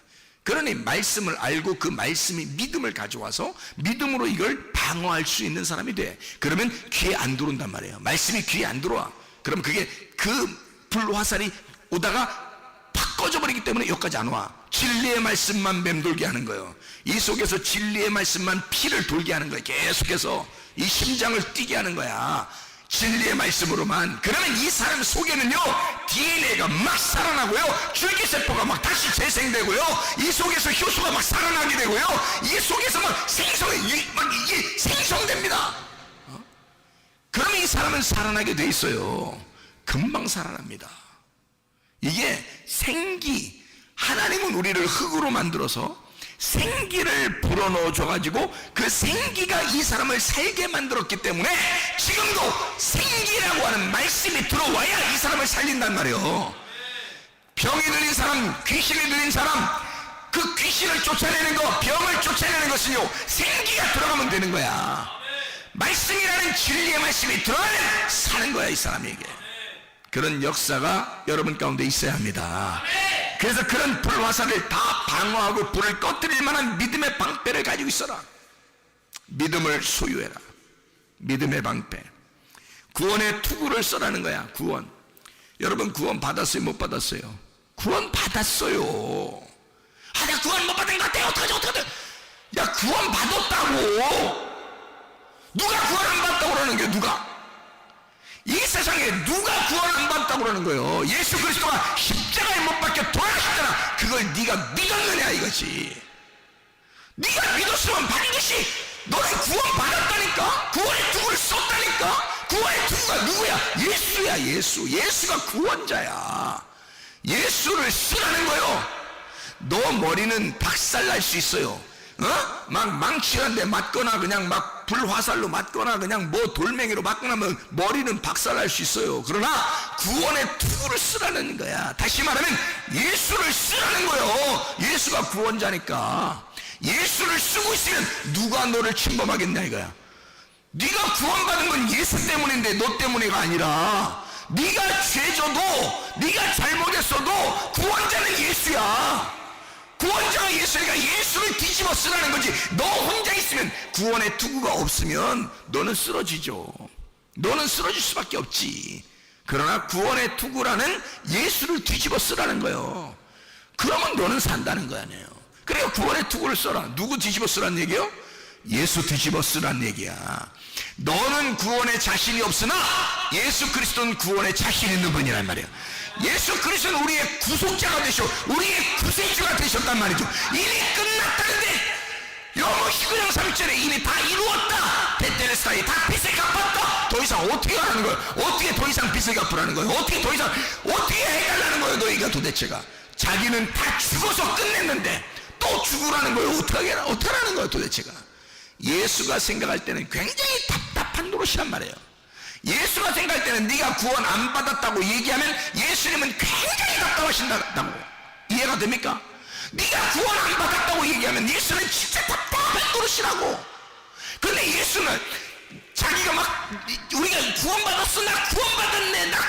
그러니 말씀을 알고 그 말씀이 믿음을 가져와서 믿음으로 이걸 방어할 수 있는 사람이 돼. 그러면 귀에 안 들어온단 말이에요. 말씀이 귀에 안 들어와. 그럼 그게 그 불화살이 오다가 팍 꺼져버리기 때문에 여기까지 안 와. 진리의 말씀만 맴돌게 하는 거예요. 이 속에서 진리의 말씀만 피를 돌게 하는 거예요. 계속해서 이 심장을 뛰게 하는 거야. 진리의 말씀으로만. 그러면 이 사람 속에는요, DNA가 막 살아나고요, 줄기세포가 막 다시 재생되고요, 이 속에서 효소가 막 살아나게 되고요, 이 속에서 막 이게 생성됩니다. 그러면 이 사람은 살아나게 돼 있어요. 금방 살아납니다. 이게 생기, 하나님은 우리를 흙으로 만들어서 생기를 불어넣어 줘가지고 그 생기가 이 사람을 살게 만들었기 때문에 지금도 생기라고 하는 말씀이 들어와야 이 사람을 살린단 말이에요. 병이 들린 사람, 귀신이 들린 사람, 그 귀신을 쫓아내는 거, 병을 쫓아내는 것은요, 생기가 들어가면 되는 거야. 말씀이라는 진리의 말씀이 들어가면 사는 거야, 이 사람에게. 그런 역사가 여러분 가운데 있어야 합니다. 그래서 그런 불화살을 다 방어하고 불을 꺼뜨릴 만한 믿음의 방패를 가지고 있어라. 믿음을 소유해라. 믿음의 방패. 구원의 투구를 써라는 거야. 구원. 여러분 구원 받았어요? 못 받았어요? 구원 받았어요. 아, 나 구원 못 받은 것 같아. 어떡하지? 야, 구원 받았다고. 누가 구원 안 받았다고 그러는 거야? 누가? 이 세상에 누가 구원 안 받았다고 그러는 거예요? 예수 그리스도가 십자가에 못 박혀 돌아가셨잖아. 그걸 네가 믿었느냐 이거지. 네가 믿었으면 반드시 너는 구원 받았다니까. 구원의 투구를 썼다니까. 구원의 투구가 누구야? 예수야. 예수가 구원자야. 예수를 쓰라는 거예요. 너 머리는 박살날 수 있어요. 막 망치한데 맞거나 그냥 막 불화살로 맞거나 그냥 뭐 돌멩이로 맞거나 하면 머리는 박살날 수 있어요. 그러나 구원의 투구를 쓰라는 거야. 다시 말하면 예수를 쓰라는 거예요. 예수가 구원자니까. 예수를 쓰고 있으면 누가 너를 침범하겠냐 이거야. 네가 구원받은 건 예수 때문인데 너 때문에가 아니라, 네가 죄져도 네가 잘못했어도 구원자는 예수야. 구원자가 예수니까 예수를 뒤집어 쓰라는 거지. 너 혼자 있으면, 구원의 투구가 없으면 너는 쓰러지죠. 너는 쓰러질 수밖에 없지. 그러나 구원의 투구라는 예수를 뒤집어 쓰라는 거예요. 그러면 너는 산다는 거 아니에요. 그래요. 구원의 투구를 써라. 누구 뒤집어 쓰라는 얘기예요? 예수 뒤집어 쓰라는 얘기야. 너는 구원에 자신이 없으나 예수 그리스도는 구원에 자신 있는 분이란 말이에요. 예수 그리스도는 우리의 구속자가 되셔, 우리의 구세주가 되셨단 말이죠. 이미 끝났다는데, 요모 19장 3절에 이미 다 이루었다. 베텔레스타이 다 빚을 갚았다. 더 이상 어떻게 하라는 거예요? 어떻게 더 이상 빚을 갚으라는 거예요? 어떻게 더 이상 어떻게 해달라는 거예요? 너희가 도대체가. 자기는 다 죽어서 끝냈는데 또 죽으라는 거예요. 어떡하라는 거예요 도대체가. 예수가 생각할 때는 굉장히 답답한 노릇이란 말이에요. 예수가 생각할 때는 네가 구원 안 받았다고 얘기하면 예수님은 굉장히 답답하신다고. 이해가 됩니까? 네가 구원 안 받았다고 얘기하면 예수는 진짜 답답한 노릇이라고. 근데 예수는 자기가 막, 우리가 구원받았어, 나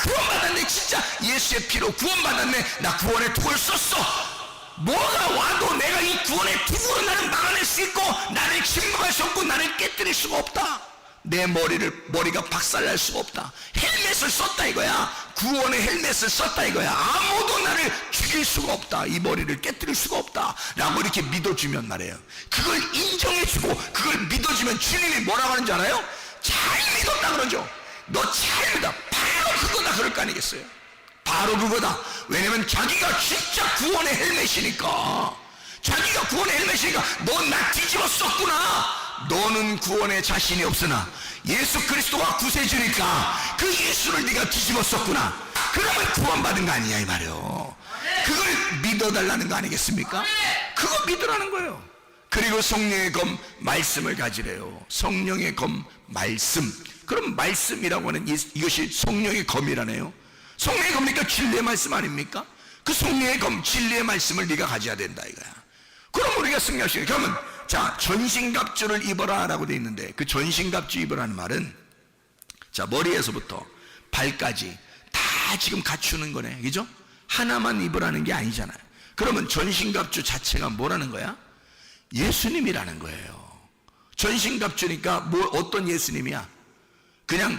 구원받았네, 진짜 예수의 피로 구원받았네, 나 구원의 투구를 썼어. 뭐가 와도 내가 이 구원의 투구로 나를 막아낼 수 있고, 나를 침묵할 수 없고, 나를 깨뜨릴 수가 없다. 내 머리가 박살날 수가 없다. 헬멧을 썼다 이거야. 구원의 헬멧을 썼다 이거야. 아무도 나를 죽일 수가 없다. 이 머리를 깨뜨릴 수가 없다 라고 이렇게 믿어주면 말이에요. 그걸 인정해주고 그걸 믿어주면 주님이 뭐라고 하는지 알아요? 잘 믿었다 그러죠. 너 잘 믿어. 바로 그거다 그럴 거 아니겠어요? 바로 그거다. 왜냐면 자기가 진짜 구원의 헬멧이니까. 자기가 구원의 헬멧이니까 너 나 뒤집어 썼구나. 너는 구원에 자신이 없으나 예수 그리스도가 구세주니까 그 예수를 네가 뒤집어 썼구나. 그러면 구원받은 거 아니냐 이 말이에요. 그걸 믿어달라는 거 아니겠습니까? 그거 믿으라는 거예요. 그리고 성령의 검 말씀을 가지래요. 성령의 검 말씀. 그럼 말씀이라고 하는 이것이 성령의 검이라네요. 성령의 검이니까 진리의 말씀 아닙니까? 그 성령의 검 진리의 말씀을 네가 가져야 된다 이거야. 그럼 우리가 승리할 수 있어요. 그러면 자, 전신갑주를 입어라 라고 되어 있는데, 그 전신갑주 입으라는 말은 자, 머리에서부터 발까지 다 지금 갖추는 거네, 그죠? 하나만 입으라는 게 아니잖아요. 그러면 전신갑주 자체가 뭐라는 거야? 예수님이라는 거예요. 전신갑주니까 뭐 어떤 예수님이야? 그냥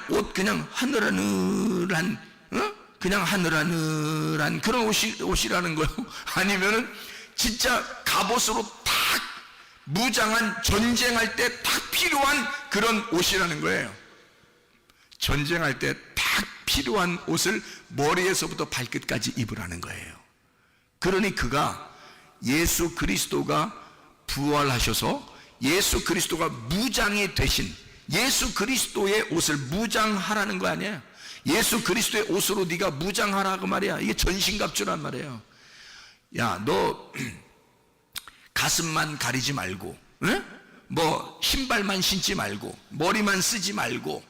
옷 그냥 하늘하늘한 그냥 하늘하늘한 그런 옷이라는 거예요? 아니면은 진짜 갑옷으로 딱 무장한 전쟁할 때 딱 필요한 그런 옷이라는 거예요. 전쟁할 때 딱 필요한 옷을 머리에서부터 발끝까지 입으라는 거예요. 그러니 그가 예수 그리스도가 부활하셔서 예수 그리스도가 무장이 되신 예수 그리스도의 옷을 무장하라는 거 아니에요? 예수 그리스도의 옷으로 네가 무장하라고 말이야. 이게 전신갑주란 말이에요. 야, 너 가슴만 가리지 말고, 뭐 신발만 신지 말고, 머리만 쓰지 말고,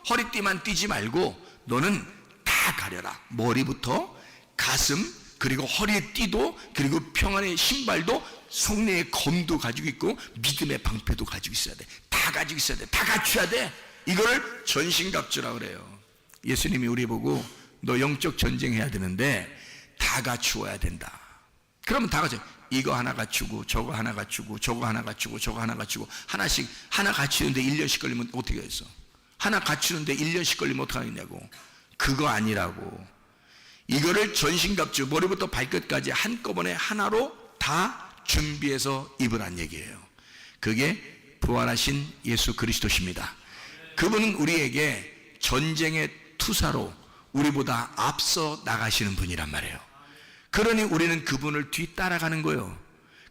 허리띠만 띠지 말고, 너는 다 가려라. 머리부터 가슴, 그리고 허리에 띠도, 그리고 평안의 신발도, 성령의 검도 가지고 있고 믿음의 방패도 가지고 있어야 돼. 다 가지고 있어야 돼. 다 갖춰야 돼. 이거를 전신갑주라고 그래요. 예수님이 우리 보고 너 영적 전쟁해야 되는데 다 갖추어야 된다. 그러면 다 갖춰. 이거 하나 갖추고 저거 하나 갖추고 저거 하나 갖추고 저거 하나 갖추고 하나씩 하나 갖추는데 1년씩 걸리면 어떻게 했어? 하나 갖추는데 1년씩 걸리면 어떡하겠냐고. 그거 아니라고. 이거를 전신갑주 머리부터 발끝까지 한꺼번에 하나로 다 준비해서 입으란 얘기예요. 그게 부활하신 예수 그리스도십니다. 그분은 우리에게 전쟁의 투사로 우리보다 앞서 나가시는 분이란 말이에요. 그러니 우리는 그분을 뒤따라가는 거예요.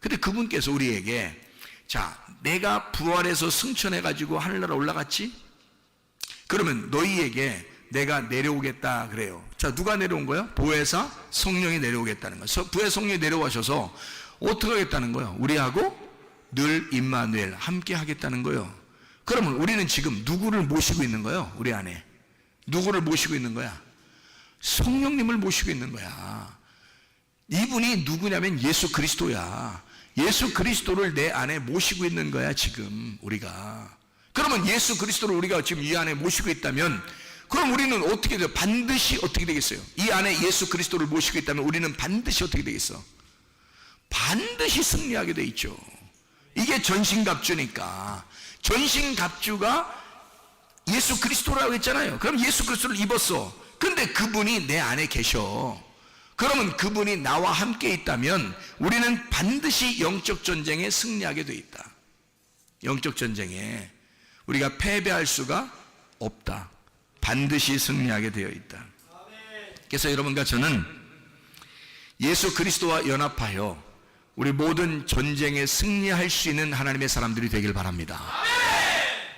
근데 그분께서 우리에게 자, 내가 부활해서 승천해가지고 하늘나라 올라갔지? 그러면 너희에게 내가 내려오겠다 그래요. 자, 누가 내려온 거예요? 보혜사 성령이 내려오겠다는 거예요. 보혜 성령이 내려오셔서 어떻게 하겠다는 거예요? 우리하고 늘 임마누엘 함께 하겠다는 거예요. 그러면 우리는 지금 누구를 모시고 있는 거예요? 우리 안에 누구를 모시고 있는 거야? 성령님을 모시고 있는 거야. 이분이 누구냐면 예수 그리스도야. 예수 그리스도를 내 안에 모시고 있는 거야 지금 우리가. 그러면 예수 그리스도를 우리가 지금 이 안에 모시고 있다면 그럼 우리는 어떻게 돼요? 반드시 어떻게 되겠어요? 이 안에 예수 그리스도를 모시고 있다면 우리는 반드시 어떻게 되겠어? 반드시 승리하게 돼 있죠. 이게 전신갑주니까. 전신갑주가 예수 그리스도라고 했잖아요. 그럼 예수 그리스도를 입었어. 근데 그분이 내 안에 계셔. 그러면 그분이 나와 함께 있다면 우리는 반드시 영적 전쟁에 승리하게 돼 있다. 영적 전쟁에 우리가 패배할 수가 없다. 반드시 승리하게 되어 있다. 그래서 여러분과 저는 예수 그리스도와 연합하여 우리 모든 전쟁에 승리할 수 있는 하나님의 사람들이 되길 바랍니다.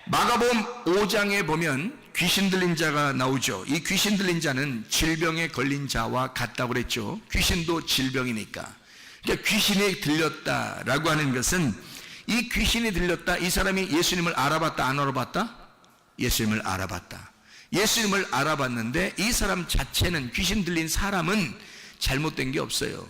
마가복음 5장에 보면 귀신 들린 자가 나오죠. 이 귀신 들린 자는 질병에 걸린 자와 같다고 그랬죠. 귀신도 질병이니까. 그러니까 귀신이 들렸다라고 하는 것은 이 귀신이 들렸다. 이 사람이 예수님을 알아봤다 안 알아봤다? 예수님을 알아봤다. 예수님을 알아봤는데 이 사람 자체는 귀신 들린 사람은 잘못된 게 없어요.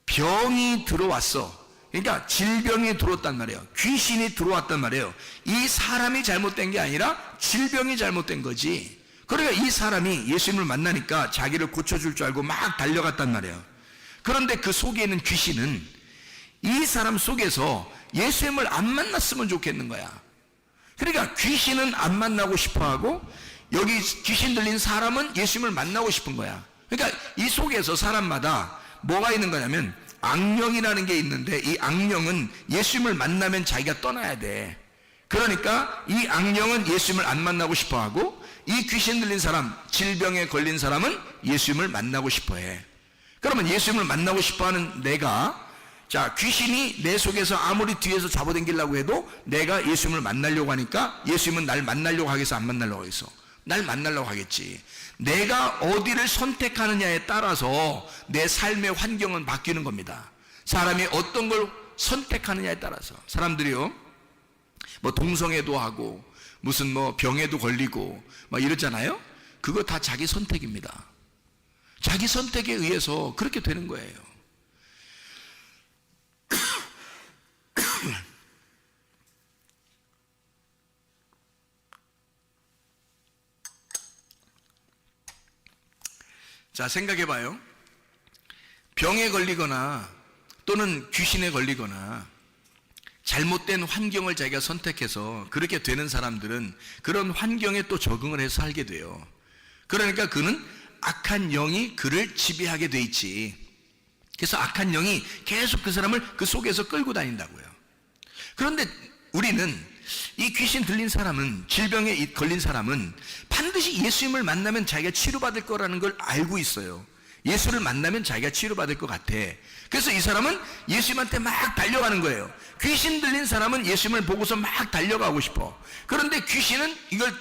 병이 들어왔어. 그러니까 질병이 들어왔단 말이에요. 귀신이 들어왔단 말이에요. 이 사람이 잘못된 게 아니라 질병이 잘못된 거지. 그러니까 이 사람이 예수님을 만나니까 자기를 고쳐줄 줄 알고 막 달려갔단 말이에요. 그런데 그 속에 있는 귀신은 이 사람 속에서 예수님을 안 만났으면 좋겠는 거야. 그러니까 귀신은 안 만나고 싶어하고 여기 귀신 들린 사람은 예수님을 만나고 싶은 거야. 그러니까 이 속에서 사람마다 뭐가 있는 거냐면 악령이라는 게 있는데 이 악령은 예수님을 만나면 자기가 떠나야 돼. 그러니까 이 악령은 예수님을 안 만나고 싶어하고 이 귀신 들린 사람, 질병에 걸린 사람은 예수님을 만나고 싶어해. 그러면 예수님을 만나고 싶어하는 내가, 자, 귀신이 내 속에서 아무리 뒤에서 잡아당기려고 해도 내가 예수님을 만나려고 하니까 예수님은 날 만나려고 하겠어, 안 만나려고 하겠어? 날 만나려고 하겠지. 내가 어디를 선택하느냐에 따라서 내 삶의 환경은 바뀌는 겁니다. 사람이 어떤 걸 선택하느냐에 따라서. 사람들이요, 뭐 동성애도 하고 무슨 뭐 병에도 걸리고 막 이러잖아요. 그거 다 자기 선택입니다. 자기 선택에 의해서 그렇게 되는 거예요. 자, 생각해봐요. 병에 걸리거나 또는 귀신에 걸리거나 잘못된 환경을 자기가 선택해서 그렇게 되는 사람들은 그런 환경에 또 적응을 해서 살게 돼요. 그러니까 그는 악한 영이 그를 지배하게 돼 있지. 그래서 악한 영이 계속 그 사람을 그 속에서 끌고 다닌다고요. 그런데 우리는 이 귀신 들린 사람은, 질병에 걸린 사람은 반드시 예수님을 만나면 자기가 치료받을 거라는 걸 알고 있어요. 예수를 만나면 자기가 치료받을 것 같아. 그래서 이 사람은 예수님한테 막 달려가는 거예요. 귀신 들린 사람은 예수님을 보고서 막 달려가고 싶어. 그런데 귀신은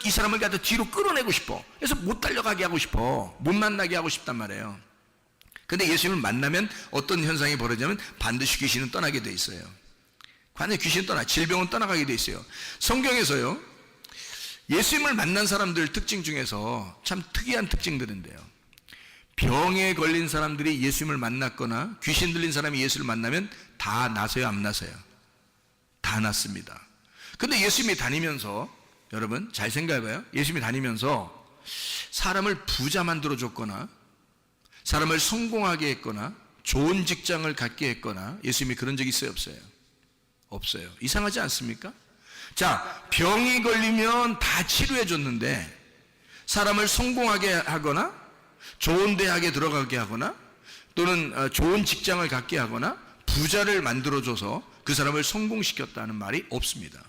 이 사람을 갖다 뒤로 끌어내고 싶어. 그래서 못 달려가게 하고 싶어. 못 만나게 하고 싶단 말이에요. 근데 예수님을 만나면 어떤 현상이 벌어지냐면 반드시 귀신은 떠나게 돼 있어요. 관에 귀신은 질병은 떠나가게 돼 있어요. 성경에서요, 예수님을 만난 사람들 특징 중에서 참 특이한 특징들인데요, 병에 걸린 사람들이 예수님을 만났거나 귀신 들린 사람이 예수를 만나면 다 나서요, 안 나서요? 다 났습니다. 근데 예수님이 다니면서, 여러분 잘 생각해봐요. 예수님이 다니면서 사람을 부자 만들어줬거나 사람을 성공하게 했거나 좋은 직장을 갖게 했거나 예수님이 그런 적이 있어요, 없어요? 없어요. 이상하지 않습니까? 자, 병이 걸리면 다 치료해 줬는데 사람을 성공하게 하거나 좋은 대학에 들어가게 하거나 또는 좋은 직장을 갖게 하거나 부자를 만들어줘서 그 사람을 성공시켰다는 말이 없습니다.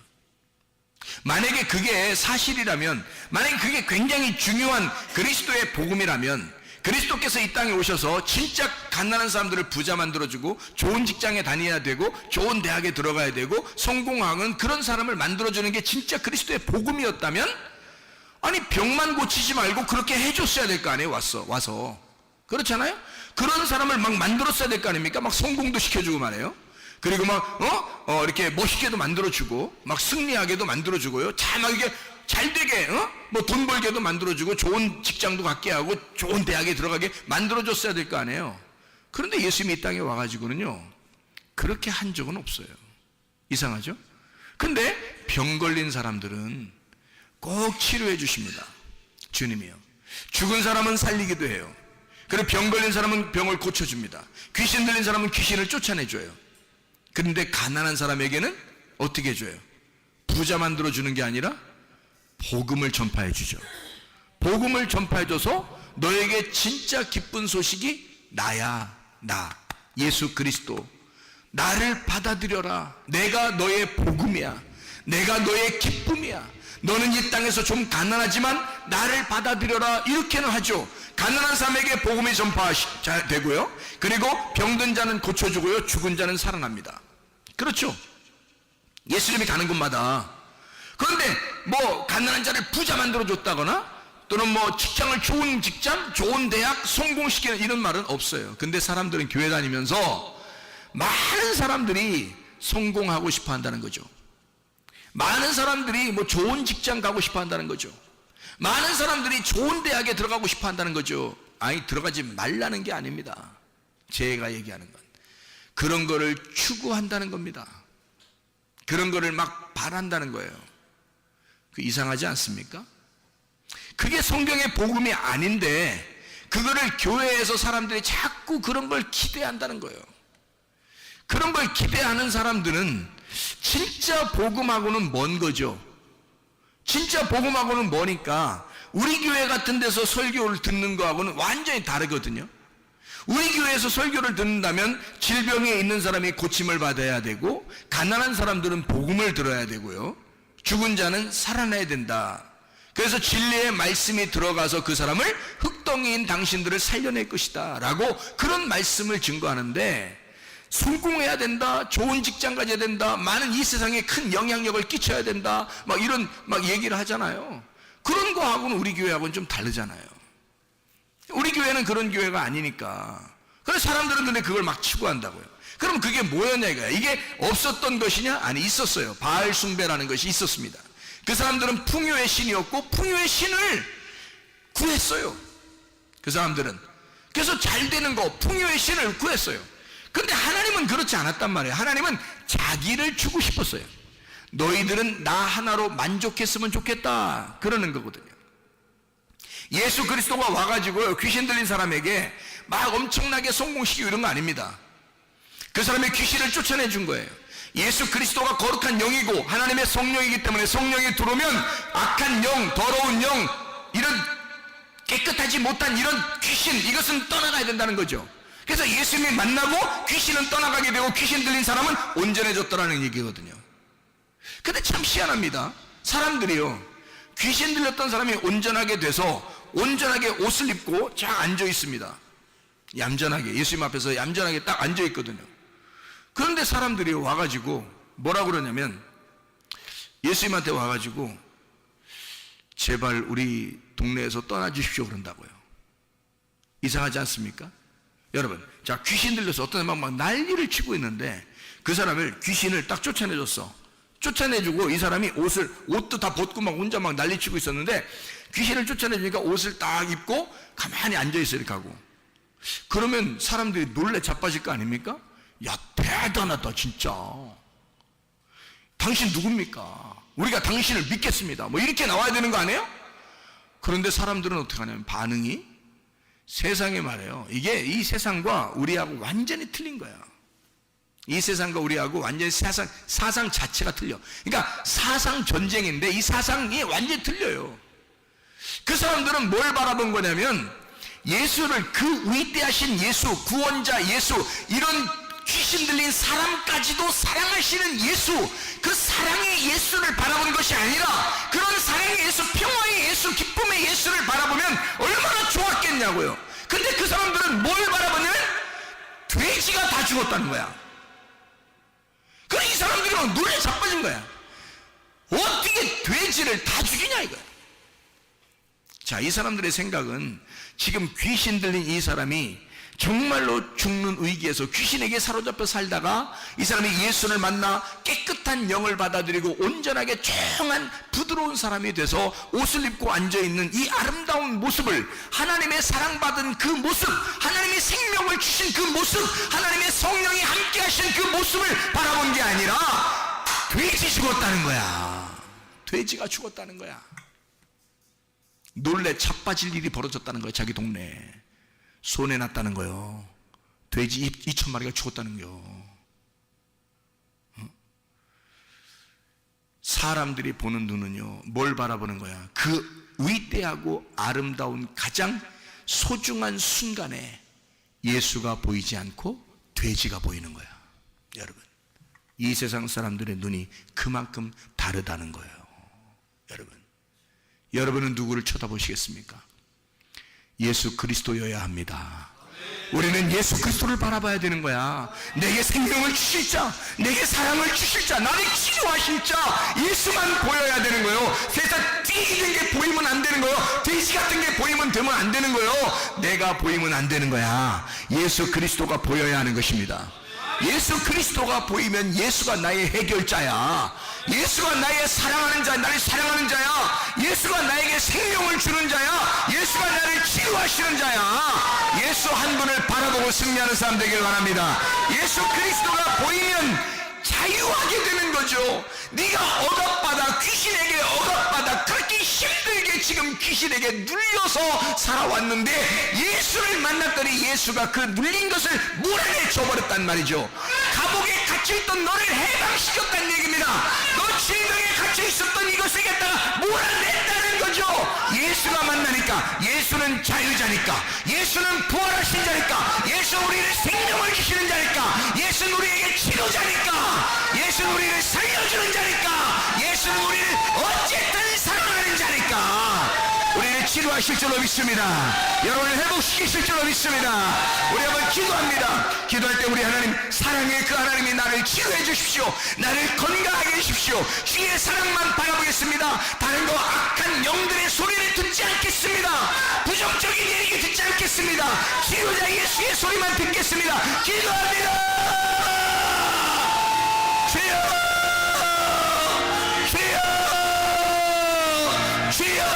만약에 그게 사실이라면, 만약에 그게 굉장히 중요한 그리스도의 복음이라면, 그리스도께서 이 땅에 오셔서 진짜 가난한 사람들을 부자 만들어주고 좋은 직장에 다녀야 되고 좋은 대학에 들어가야 되고 성공하는 그런 사람을 만들어주는 게 진짜 그리스도의 복음이었다면, 아니 병만 고치지 말고 그렇게 해줬어야 될 거 아니에요. 와서 그렇잖아요. 그런 사람을 막 만들었어야 될 거 아닙니까? 막 성공도 시켜주고 말이에요. 그리고 막 이렇게 멋있게도 만들어주고 막 승리하게도 만들어주고요. 막 이게 잘 되게 뭐 돈 벌게도 만들어주고 좋은 직장도 갖게 하고 좋은 대학에 들어가게 만들어줬어야 될 거 아니에요. 그런데 예수님이 이 땅에 와가지고는요, 그렇게 한 적은 없어요. 이상하죠? 근데 병 걸린 사람들은 꼭 치료해 주십니다. 주님이요. 죽은 사람은 살리기도 해요. 그리고 병 걸린 사람은 병을 고쳐줍니다. 귀신 들린 사람은 귀신을 쫓아내줘요. 그런데 가난한 사람에게는 어떻게 해줘요? 부자 만들어주는 게 아니라 복음을 전파해 주죠. 복음을 전파해 줘서 너에게 진짜 기쁜 소식이 나야, 나 예수 그리스도, 나를 받아들여라. 내가 너의 복음이야. 내가 너의 기쁨이야. 너는 이 땅에서 좀 가난하지만 나를 받아들여라. 이렇게는 하죠. 가난한 사람에게 복음이 전파되고요, 그리고 병든 자는 고쳐주고요, 죽은 자는 살아납니다. 그렇죠? 예수님이 가는 곳마다. 그런데 뭐 가난한 자를 부자 만들어줬다거나 또는 뭐 직장을 좋은 직장, 좋은 대학 성공시키는 이런 말은 없어요. 근데 사람들은 교회 다니면서 많은 사람들이 성공하고 싶어 한다는 거죠. 많은 사람들이 뭐 좋은 직장 가고 싶어 한다는 거죠. 많은 사람들이 좋은 대학에 들어가고 싶어 한다는 거죠. 아니, 들어가지 말라는 게 아닙니다. 제가 얘기하는 건 그런 거를 추구한다는 겁니다. 그런 거를 막 바란다는 거예요. 그 이상하지 않습니까? 그게 성경의 복음이 아닌데 그거를 교회에서 사람들이 자꾸 그런 걸 기대한다는 거예요. 그런 걸 기대하는 사람들은 진짜 복음하고는 먼 거죠. 진짜 복음하고는 머니까 우리 교회 같은 데서 설교를 듣는 거하고는 완전히 다르거든요. 우리 교회에서 설교를 듣는다면 질병에 있는 사람이 고침을 받아야 되고 가난한 사람들은 복음을 들어야 되고요, 죽은 자는 살아나야 된다. 그래서 진리의 말씀이 들어가서 그 사람을 흙덩이인 당신들을 살려낼 것이다 라고 그런 말씀을 증거하는데, 성공해야 된다, 좋은 직장 가져야 된다, 많은 이 세상에 큰 영향력을 끼쳐야 된다, 막 이런 막 얘기를 하잖아요. 그런 거하고는 우리 교회하고는 좀 다르잖아요. 우리 교회는 그런 교회가 아니니까. 그래서 사람들은 근데 그걸 막 치고한다고요. 그럼 그게 뭐였냐 이거야. 이게 없었던 것이냐? 아니, 있었어요. 바알 숭배라는 것이 있었습니다. 그 사람들은 풍요의 신이었고 풍요의 신을 구했어요. 그 사람들은. 그래서 잘 되는 거, 풍요의 신을 구했어요. 근데 하나님은 그렇지 않았단 말이에요. 하나님은 자기를 주고 싶었어요. 너희들은 나 하나로 만족했으면 좋겠다, 그러는 거거든요. 예수 그리스도가 와가지고 귀신 들린 사람에게 막 엄청나게 성공시키고 이런 거 아닙니다. 그 사람의 귀신을 쫓아내 준 거예요. 예수 그리스도가 거룩한 영이고 하나님의 성령이기 때문에 성령이 들어오면 악한 영, 더러운 영, 이런 깨끗하지 못한 이런 귀신, 이것은 떠나가야 된다는 거죠. 그래서 예수님이 만나고 귀신은 떠나가게 되고 귀신 들린 사람은 온전해졌다는 얘기거든요. 근데 참 희한합니다. 사람들이요, 귀신 들렸던 사람이 온전하게 돼서 온전하게 옷을 입고 쫙 앉아 있습니다. 얌전하게, 예수님 앞에서 얌전하게 딱 앉아 있거든요. 그런데 사람들이 와가지고 뭐라 그러냐면, 예수님한테 와가지고 제발 우리 동네에서 떠나주십시오 그런다고요. 이상하지 않습니까? 여러분, 자, 귀신 들려서 어떤 사람은 막 난리를 치고 있는데 그 사람을, 귀신을 딱 쫓아내줬어. 쫓아내주고 이 사람이 옷도 다 벗고 막 혼자 막 난리치고 있었는데 귀신을 쫓아내주니까 옷을 딱 입고 가만히 앉아있어 이렇게 하고. 그러면 사람들이 놀래 자빠질 거 아닙니까? 야, 대단하다 진짜, 당신 누굽니까? 우리가 당신을 믿겠습니다, 뭐 이렇게 나와야 되는 거 아니에요? 그런데 사람들은 어떻게 하냐면 반응이, 세상에 말해요, 이게 이 세상과 우리하고 완전히 틀린 거야. 이 세상과 우리하고 완전히 사상 자체가 틀려. 그러니까 사상 전쟁인데 이 사상이 완전히 틀려요. 그 사람들은 뭘 바라본 거냐면, 예수를, 그 위대하신 예수, 구원자 예수, 이런 귀신 들린 사람까지도 사랑하시는 예수, 그 사랑의 예수를 바라본 것이 아니라 그런 사랑의 예수, 평화의 예수, 기쁨의 예수를 바라보면 얼마나 좋았겠냐고요. 근데 그 사람들은 뭘 바라보냐면 돼지가 다 죽었다는 거야. 그래, 이 사람들이 막 놀래 자빠진 거야. 어떻게 돼지를 다 죽이냐 이거야. 자, 이 사람들의 생각은 지금 귀신 들린 이 사람이 정말로 죽는 위기에서 귀신에게 사로잡혀 살다가 이 사람이 예수를 만나 깨끗한 영을 받아들이고 온전하게 조용한 부드러운 사람이 돼서 옷을 입고 앉아있는 이 아름다운 모습을, 하나님의 사랑받은 그 모습, 하나님의 생명을 주신 그 모습, 하나님의 성령이 함께 하신 그 모습을 바라본 게 아니라 돼지 죽었다는 거야. 돼지가 죽었다는 거야. 놀래 자빠질 일이 벌어졌다는 거야. 자기 동네에 손해 났다는 거요. 돼지 2,000마리가 죽었다는 거요. 사람들이 보는 눈은요, 뭘 바라보는 거야? 그 위대하고 아름다운 가장 소중한 순간에 예수가 보이지 않고 돼지가 보이는 거야. 여러분, 이 세상 사람들의 눈이 그만큼 다르다는 거예요. 여러분은 누구를 쳐다보시겠습니까? 예수 그리스도여야 합니다. 우리는 예수 그리스도를 바라봐야 되는 거야. 내게 생명을 주실 자, 내게 사랑을 주실 자, 나를 치료하실 자, 예수만 보여야 되는 거예요. 세상 띠기는 게 보이면 안 되는 거예요. 돼지 같은 게 보이면 되면 안 되는 거예요. 내가 보이면 안 되는 거야. 예수 그리스도가 보여야 하는 것입니다. 예수 그리스도가 보이면 예수가 나의 해결자야. 예수가 나의 사랑하는 자, 나를 사랑하는 자야. 예수가 나에게 생명을 주는 자야. 예수가 나를 치유하시는 자야. 예수 한 분을 바라보고 승리하는 사람 되길 바랍니다. 예수 그리스도가 보이면 자유하게 되는 거죠. 네가 억압받아, 귀신에게 억압받아 그렇게 힘들게 지금 귀신에게 눌려서 살아왔는데 예수를 만났더니 예수가 그 눌린 것을 몰아내줘버렸단 말이죠. 감옥에 갇혀있던 너를 해방시켰다는 얘기입니다. 너 질병에 갇혀있었던 이것을 갖다가 몰아냈다는 거죠. 예수가 만나니까, 예수는 자유자니까, 예수는 부활하신 자니까, 예수는 우리를 생명을 주시는 자니까, 예수는 우리에게 치료자니까, 예수는 우리를 살려주는 자니까, 예수는 우리를 어쨌든 사랑하는 그러지 않을까? 우리를 치료하실 줄로 믿습니다. 여러분을 회복시키실 줄로 믿습니다. 우리 한번 기도합니다. 기도할 때 우리 하나님, 사랑의 그 하나님이 나를 치료해 주십시오. 나를 건강하게 해주십시오. 주의 사랑만 바라보겠습니다. 다른 거 악한 영들의 소리를 듣지 않겠습니다. 부정적인 얘기 듣지 않겠습니다. 치료자 예수의 소리만 듣겠습니다. 기도합니다. 주여, 주여, 주여.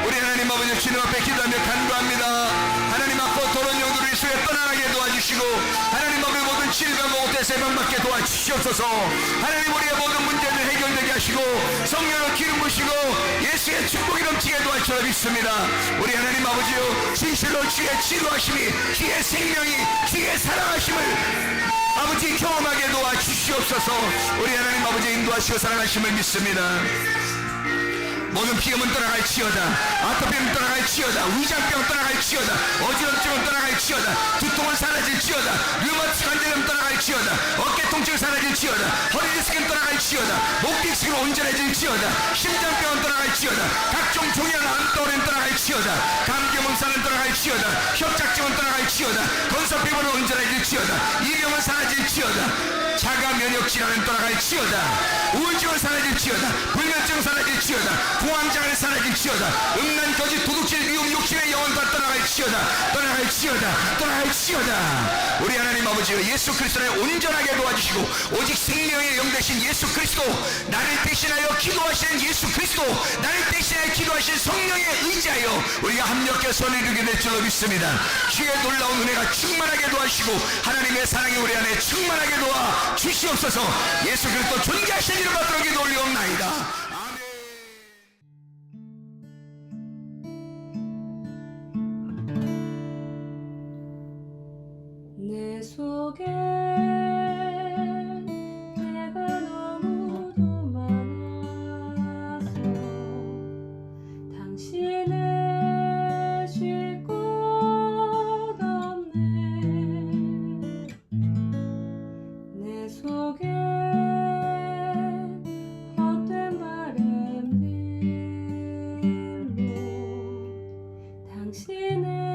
우리 하나님 아버지 주님 앞에 기도하며 간구합니다. 하나님 앞으로 도론 영들을 이 속에 떠나가게 도와주시고, 하나님 아버지 모든 질병 못해서 예방받게 도와주시옵소서. 하나님 우리의 모든 문제를 해결되게 하시고, 성령을 기름 부시고 예수의 축복이 넘치게 도와주시어 믿습니다. 우리 하나님 아버지요, 진실로 주의 치료하심이, 주의 생명이, 주의 사랑하심을 아버지 경험하게 도와주시옵소서. 우리 하나님 아버지 인도하시고 사랑하심을 믿습니다. 모든 피임은 떠나갈지어다. 아토피는 떠나갈지어다. 위장병은 떠나갈지어다. 어지럼증은 떠나갈지어다. 두통은 사라질지어다. 류마티스 관절염은 떠나갈지어다. 어깨 통증은 사라질지어다. 허리 디스크는 떠나갈지어다. 목 디스크는 온전해질지어다. 심장병은 떠나갈지어다. 각종 종양은 암떠오는 떠나갈지어다. 감기 몸살은 떠나갈지어다. 협착증은 떠나갈지어다. 건설피부는 온전해질지어다. 이병은 사라질지어다. 자가 면역 질환은 떠나갈지어다. 우울증은 사라질지어다. 불면증은 사라질지어다. 공황장애는 사라질지어다. 음란 거짓 도둑질 미움 욕심의 영혼 다 떠나갈지어다. 떠나갈지어다. 떠나갈지어다. 우리 하나님 아버지여, 예수 그리스도를 온전하게 도와주시고, 오직 생명의 영 되신 예수 그리스도, 나를 대신하여 기도하시는 예수 그리스도, 나를 대신하여 기도하시는 성령에 의지하여 우리가 합력해 손을 이루게 될 줄로 믿습니다. 주의 놀라운 은혜가 충만하게 도와주시고, 하나님의 사랑이 우리 안에 충만하게 도와 주시옵소서. 예수 그리스도 존귀하신 이름 받들어 기도 올리옵나이다. 내 속에 내가 너무도 많아서 당신을 쉴 곳 없네. 내 속에 헛된 바램들로 당신의